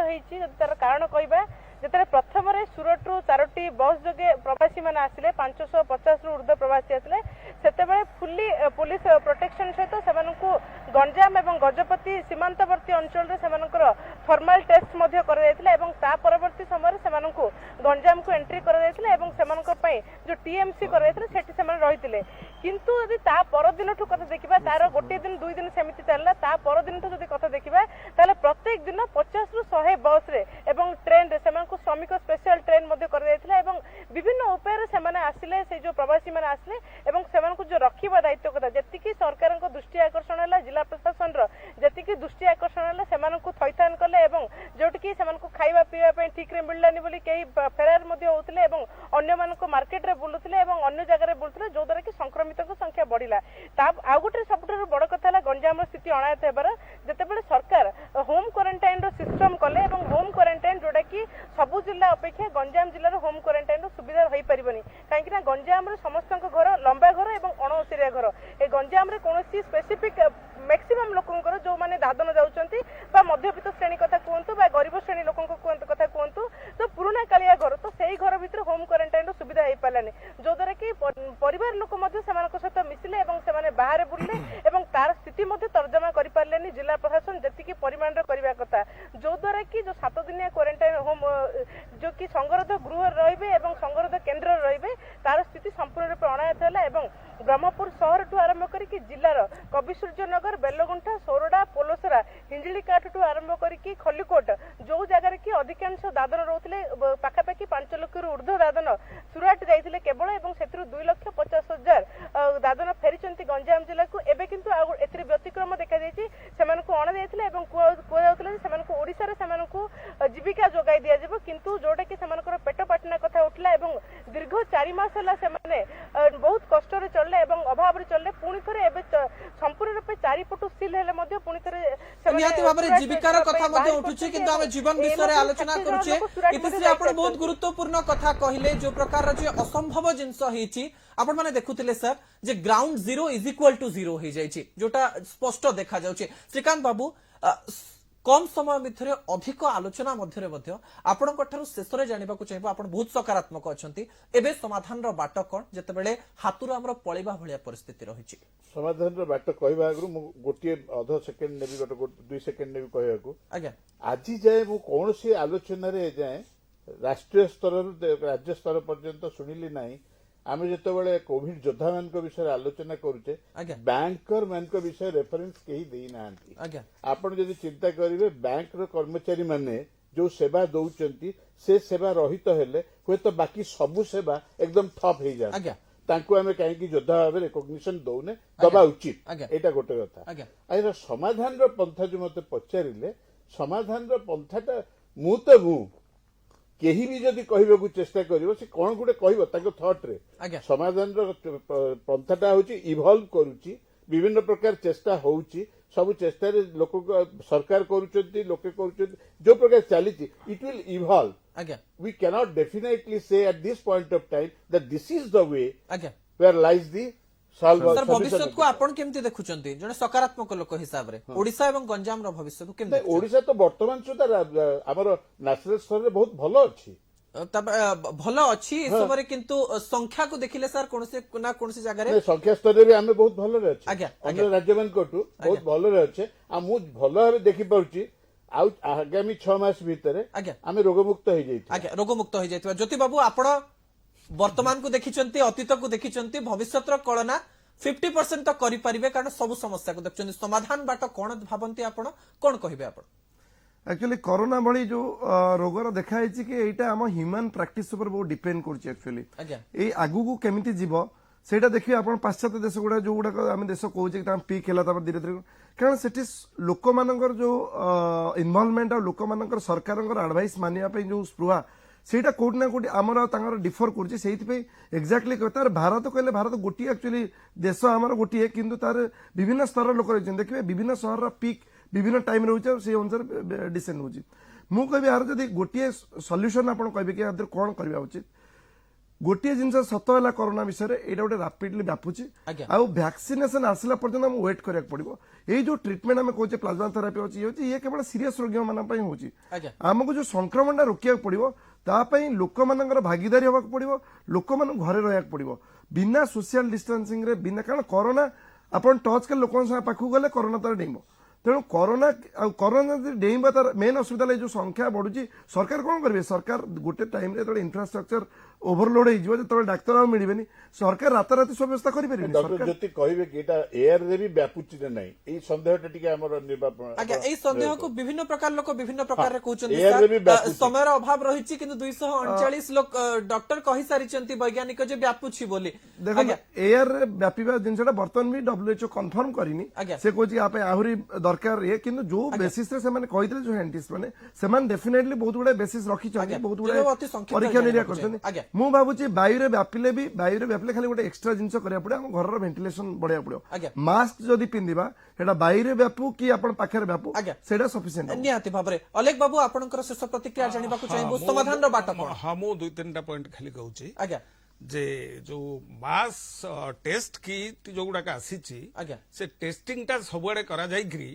होती तार कारण कहवा जिते प्रथम सूरत रु 4टी बस जोगे प्रवासी मैंने आसिले 550 रु ऊर्ध्व प्रवासी आसिले से फुली पुलिस प्रोटेक्शन सहित से गंजाम एवं गजपति सीमांतवर्ती अंचल से फॉर्मल टेस्ट ता परवर्ती समय से गंजाम को एंट्री कर जो टीएमसी रही किंतु यदि ता परदिन ठू कथा देखा तार गोटे दिन 2 दिन सेमिति चलला ता परदिन ठू जदि कथा देखा ताले प्रत्येक दिन 50 रु 100 बस रे एवं ट्रेन रे सेमान को श्रमिक स्पेशल ट्रेन मध्ये कर देथिला एवं विभिन्न उपाय से माने आसिले से जो प्रवासी माने आसिले एवं सेमान को जो रखिबा दायित्व कथा जतिकी सरकार को दृष्टि आकर्षण हला जिला प्रशासन रो जतिकी दृष्टि आकर्षण हला सेमान को थैथान कले एवं जोटकी सेमान को खाइबा पीबा पे ठीक रे मिललानी बोली केही फेरार मध्ये होतले एवं अन्य मान को मार्केट रे बुलुतले एवं अन्य जगह रे बुलुतले जो द्वारा कि संक्रमित को संख्या बढ़िला ता आ गोटे सबठारु बड़ कथा हला गंजाम स्थिति अणायत हेबार जेतेबेले सरकार होम क्वारंटाइन रो सिस्टम कले एवं होम क्वारंटाइन जोटा कि सबु जिला अपेक्षा गंजाम जिल्लार होम क्वारंटाइन रो सुविधा होई परिबनी काहेकि ना गंजाम रे समस्त घर लंबा घर एवं अणओसिरिया घर ए गंजाम रे कोनोसी स्पेसिफिक मैक्सिमम लोकंकर जो माने दादन जाउचंती बा मध्यबित्त श्रेणी कथा कहंतु बा गरीब श्रेणी लोकंक कथा कहंतु तो पुराना कालिया घर तो सेही घर भितर होम क्वारंटाइन रो सुविधा होई पालानी जो द्वारा कि परिवार लोक मध्ये समानक सहित मिसिले एवं सेमाने बाहर बुलले एवं तार स्थिति मध्ये तर्जमा करि पारलेनी जिला प्रशासन जतिकी परिमाण रो करबा कथा जो द्वारा कि जो 7 दिनिया क्वारंटाइन होम जो कि संगरोध गृह रहिबे एवं संगरोध केंद्र रहिबे तार स्थिति संपूर्ण रूप अणायत होला एवं ब्रह्मपुर शहर ठू आरंभ करिकि जिल्लार कविसूर्यनगर बेलगुंठा सोरडा पोलोसरा हिंजिलीकाठ ठू आरंभ करिकि खल्लीकोट जो जगह कि अधिकांश दादन रहउतले पाखापाखि 5 लाख रु ऊर्ध्व दादन सुराट जाइथिले केवल एवं सेतिरु 2,50,000 दादन फेरिचंती गंजाम जिल्ला को एबे किंतु एतिर व्यतिक्रम देखा जायछि सेमान को अण जाइथिले एवं को जाउतले सेमान को ओडिसा रे सेमान को जीविका जोगाई दिया जेबो किंतु जोटा कि सेमानकर पेट पाटना कथा उठला एवं दीर्घ 4 मास हला सेमाने बहुत कष्ट रे चलले एवं अभाव रे चलले पुणी थरे एबे संपूर्ण रूपे 4 पटु सील हेले मध्ये पुणी थरे नियाति भाबरे जीविकार कथा मध्ये उठुछि किंतु हम जीवन विषय रे आलोचना करूछे इतिश्री आपण बहुत गुरुत्वपूर्ण कथा कहिले जो प्रकार जे असंभव जिंस हेछि आपण माने देखुतिले सर जे ground zero is equal to zero हे जायछि जोटा स्पष्ट देखा जाउछि श्रीकांत बाबू कम समय भितर अधिक आलोचना मध्य आपण शेष में जानवा चाहिए आप बहुत सकारात्मक अच्छा एवं समाधान बाट कौन जितेबाला हाथुर आम पलैवा भाया परिस्थिति रही समाधान बाट कहवा आगु गोटे अध सेकेंड नेबी गोटे 2 सेकेंड नेबी कहवा आज जाए कौन सी आलोचन जाए राष्ट्रीय स्तर राज्य स्तर पर्यंत शुणिली ना आम जिते कोविड योद्धा मान विषय आलोचना करुचे बैंकर मान विषय रेफरेन्स कहीं दे ना आपड़ जदि चिंता करेंगे बैंक कर्मचारी माने जो सेवा दौरान से सेवा रहित हेले हुए तो बाकी सबू सेवा एकदम ठप हो जाए आम कहीं योद्धा भाव रिकग्निशन दौने दबा उचित एटा गोटे कथा समाधान पंथा जो मत पचारे समाधान पंथाटा मु केही भी जदि कहबा चेष्टा करिवो से कोन गुटे कहबो ताको थॉट रे समाधान पंथाटा होची इवॉल्व करूची विभिन्न प्रकार चेष्टा होउची सब चेष्टा रे लोक सरकार करूचंती लोके करूचंती जो प्रकार चलीची it will evolve we can not definitely say at this point of time that this is the way where lies the sir भविष्य को आपण केमती देखुचंती जने सकारात्मक लोक हिसाब रे ओडिसा एवं गंजाम रो भविष्य को केमती ओडिसा तो वर्तमान सुधा हमर नेशनल स्तर रे बहुत भलो अछि भलो अछि सबरे किंतु संख्या को देखिले सर कोनसे ना कोनसे जगह रे संख्या स्तर रे हमें बहुत भलो रे अछि अन्य राज्य मान कोटु बहुत भलो रे अछि आ मु भलो भाबे देखि पड़ुची ଆଉ ଆଗାମୀ 6 ମାସ ଭିତରେ ଆଜ୍ଞା। ଆମେ ରୋଗମୁକ୍ତ ହେଇଯାଇଥିବା। ଆଜ୍ଞା ରୋଗମୁକ୍ତ ହୋଇଯାଇଥିବା ଜ୍ୟୋତି ବାବୁ ଆପଣ ବର୍ତ୍ତମାନକୁ ଦେଖିଛନ୍ତି ଅତୀତକୁ ଦେଖିଛନ୍ତି ଭବିଷ୍ୟତର କଳନା 50% ତ କରିପାରିବେ କାରଣ ସବୁ ସମସ୍ୟାକୁ ଦେଖୁଛନ୍ତି ସମାଧାନ ବାଟ କଣ ଭାବନ୍ତି ଆପଣ କଣ କହିବେ ଆପଣ एक्चुअली कोरोना भली जो रोगर देखाई कि एटा आम ह्यूमन प्रैक्टिस ऊपर बहुत डिपेंड करछि एक्चुअली आज्ञा ए आगु को केमिति जीवो सेटा देखिए आपण पाश्चात्य देश गुडा जो गुडा आम देश कहूचे कि पीक है धीरे धीरे कारण सेठी लोक मानकर जो इनवॉल्वमेंट और लोक मानकर सरकार एडवाइस मानिया पे जो स्पृहा सेटा कोटी ना कोटी आमर तांगर डिफर करछि सेति पे एक्जाक्टली तार भारत कहले भारत गोटी एक्चुअली देश आमर गोटी किंतु तार विभिन्न स्तर लोक रहिछन देखिबे विभिन्न शहर पीक विभिन्न टाइम रोचे से अनुसार डिसेंड होची मु कहबी यार जदी गोटे सॉल्यूशन आपण कहबे कि यार कोन करबा उचित गोटे जिनस सत है कोरोना विषय एटा गोटे रैपिडली व्यापुची आ वैक्सीनेशन आसला पर्यंत हम वेट करिया पड़िबो ए जो ट्रीटमेंट हम कहचे प्लाज्मा थेरापी अछि ये केवल सीरियस रोगी मानन पई होची हमको जो संक्रमण रोकिया पड़िबो ता पई लोक मानकर भागीदारी होबा पड़िबो लोक मान घरे रहया पड़िबो बिना सोशल डिस्टेंसिंग रे बिना कारण कोरोना आपण टच के लोकन से पाखु गले कोरोना तर डेइबो तेणु कोरोना डेइब तार मेन असुविधा जो संख्या बढ़ुची सरकार कौन करेंगे सरकार गोटे टाइम रे इंफ्रास्ट्रक्चर ओभरलोड हो डाक्तर मिलबेनी सरकार राताराति सब व्यवस्था करें डॉक्टर ज्योति कहबे कि एटा एयर रे भी व्यापुची नै एई संदेहटा टिके हमर निर्वापन आज्ञा एई संदेह को विभिन्न प्रकार लोक विभिन्न प्रकार रे कहउछन समय अभाव रहिछि किंतु 239 लोक डॉक्टर कहि सारिचंती वैज्ञानिक जे व्यापुछि बोली देखो एयर रे व्यापीबा जिनसटा बर्तन भी WHO कंफर्म करिनी से कोछि आपे आहुरी दरकार ये किंतु जो बेसिस रे से माने कहितले जो साइंटिस्ट माने से माने डेफिनेटली बहुत गुडे बेसिस रखि छथि बहुत गुडे परीक्षा निरिया करछथि मु भाबुची बायु रे व्यापिले खाली गोटे एक्स्ट्रा जिंस करिया पड़े हम घर रो वेंटिलेशन बढ़िया पड़ो मास्क जदी पिंदिबा हेडा बायु रे व्यापु कि आपण पाखरे व्यापु सेडा सफिशिएंट निहाती भाबरे अलेख बाबू आपनकर शेष प्रतिक्रिया जानिबा को चाहिबो समाधान रो बाट कोन हां मु 2-3टा पॉइंट खाली कहूची आज्ञा जे जो मास टेस्ट की जो गुडा आसीची से टेस्टिंग टा सबुआडे करा जाईग्री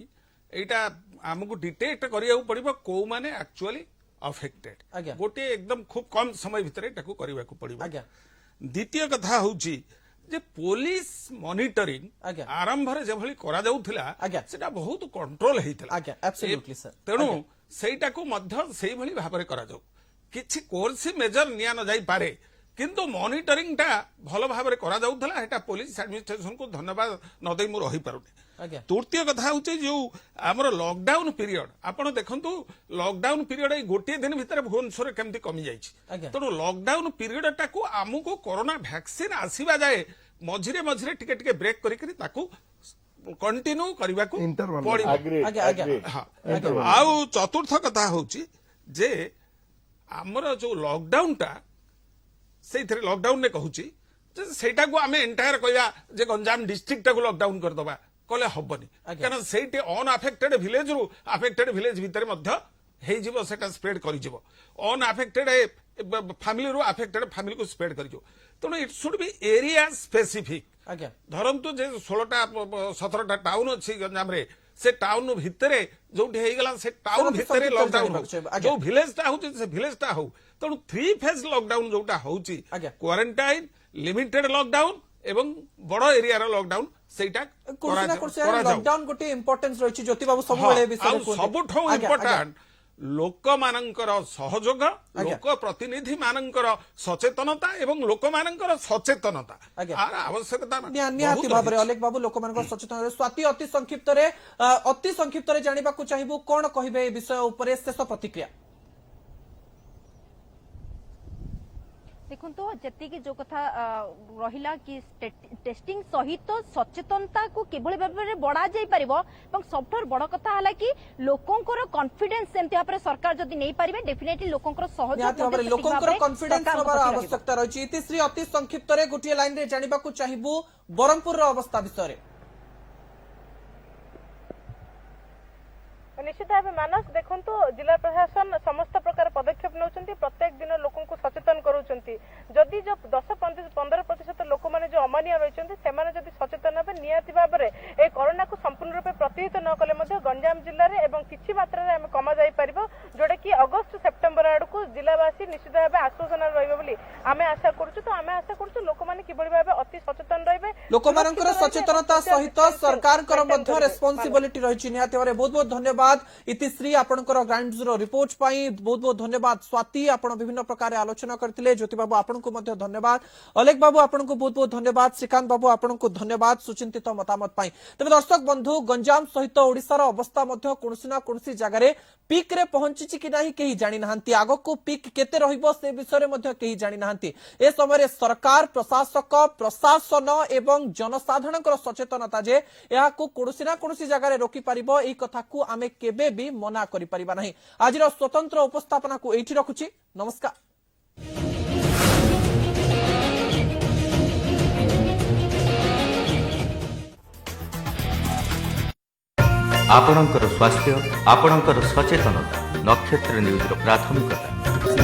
एटा हमको डिटेक्ट करिया पड़िबो को माने एक्चुअली अफेक्टेड गोटे एकदम खूब कम समय भितर एटाकू करबा को पड़िबो द्वितीय कथा होउची जे पुलिस मॉनिटरिंग आरंभ रे जे भली करा जाउथिला सेटा बहुत कंट्रोल हेइथिला एब्सोल्युटली सर तेणु सेटाकू मध्य सेही भली भाबरे करा जाउ किछि कोर्सिव मेजर निया न जाई पारे किंतु मॉनिटरिंग टा भल भाबरे करा जाउथिला हेटा पुलिस एडमिनिस्ट्रेशन को धन्यवाद न देई मु रही पारुनी तृतीय कथा होचे जो आमर लॉकडाउन पीरियड आपण देखंतु लॉकडाउन पीरियड गोटे दिन भितर भुवनेश्वर केमती कमी जाइछि तेणु लॉकडाउन पीरियड टाकू आमको कोरोना वैक्सीन आसीबा जाए मझिरे मझिरे टिके टिके ब्रेक करिकरी ताकू कंटिन्यू करबा को पड़िबो आउ चतुर्थ कथा होची जे आमर जो लॉकडाउन टा सेइथरे लॉकडाउन ने कहूची जे सेटा को आमे एंटायर कहया जे गंजाम डिस्ट्रिक्ट टाकू लॉकडाउन कर दबा कले हबनी कारण सेठी अनअफेक्टेड विलेज रु अफेक्टेड विलेज भितर मध्य हे जीवो सेटा स्प्रेड करि जीवो अनअफेक्टेड फैमिली रु अफेक्टेड फैमिली को स्प्रेड करि जीवो तनो it should be area specific धरंतु जे 16टा 17टा टाउन अछि गंजाम रे से टाउन भितरे जोठी हे गेला से टाउन भितरे लॉकडाउन जो विलेज ता होछि से विलेज ता हो तनो 3 फेज लॉकडाउन जोटा होछि क्वारंटाइन लिमिटेड लॉकडाउन एवं बड़ एरिया रो लॉकडाउन सेटा लॉकडाउन गोटे इंपोर्टेंस रहिछि ज्योति बाबू सब बेले विषय को सबठो इंपोर्टेंट लोक मानकर सहयोग लोक प्रतिनिधि मानकर सचेतनता एवं लोक मानकर सचेतनता आर आवश्यकता निहाती भाबरे अलेख बाबू लोक मानकर सचेतन स्वाति अति संक्षिप्त रे जानिबा को चाहिबो कोन कहिबे ए विषय ऊपर शेष प्रतिक्रिया देखो जी जो कथा रहिला कि टेस्टिंग सहित सचेतनता को किभली भाव में बढ़ा जाई परिबो एवं सबठर बड़ कथा हला कि लोकंकर कॉन्फिडेंस सेमति आपरे सरकार जदी नै परिबे डेफिनेटली लोकंकर सहयोग लोकंकर कॉन्फिडेंस रबार आवश्यकता रहिछि इतिश्री अति संक्षिप्त रे गुटिया लाइन रे जानिबा को चाहिबो बरमपुर रो अवस्था विषय रे निश्चित भाव मानस देखु जिला प्रशासन समस्त प्रकार पदक्षेप नौकरी प्रत्येक दिन लोक सचेतन करूछंती जदि जो 10-15% लोक मैंने जो अमानिया रही से सचेतन हे निहाती भाव में ए कोरोना को संपूर्ण रूप प्रतिहित न कले गंजाम जिले में एवं किछि मात्रा रे कमा जाई परिबो जोटा कि अगस्त सेप्टेम्बर आड़ को जिलावासी निश्चित भाव आश्वासन रहिबे बोली आमे आशा करूछु तो आमे आशा करूछु लोक माने किबळी भाव अति सचेतन रहिबे लोकमानंकर सचेतनता सहित सरकारकर मध्य रेस्पॉन्सिबिलिटी रही निहाती भाव बहुत बहुत धन्यवाद इतिश्री आपनकर ग्राउंड जीरो रिपोर्ट पाई बहुत बहुत धन्यवाद स्वाति आपण विभिन्न प्रकार आलोचना करथिले ज्योति बाबू आपनको मध्य धन्यवाद अलेख बाबू आपनको बहुत बहुत धन्यवाद श्रीकांत बाबू आपनको धन्यवाद सुचिंतित मतामत पाई तेज दर्शक बंधु गंजाम सहित ओडिशार अवस्था मध्य कोनसी ना कोनसी जगह पीक रे पहुंची कि नहीं केही जानि नाहंती आगो को पीक केते रहिबो से विषय मध्य केही जानि नाहंती ए समय सरकार प्रशासक प्रशासन एवं जनसाधारणकर सचेतनता जे या को कोनसी ना कोनसी जगह रोकी परिबो एई कथा को आमे केबे भी मना करि परिबा नहीं आजिर स्वतंत्र उपस्थापना को एठी रखुची नमस्कार। आपणकर स्वास्थ्य आपणकर सचेतनता नक्षत्र न्यूज प्राथमिकता।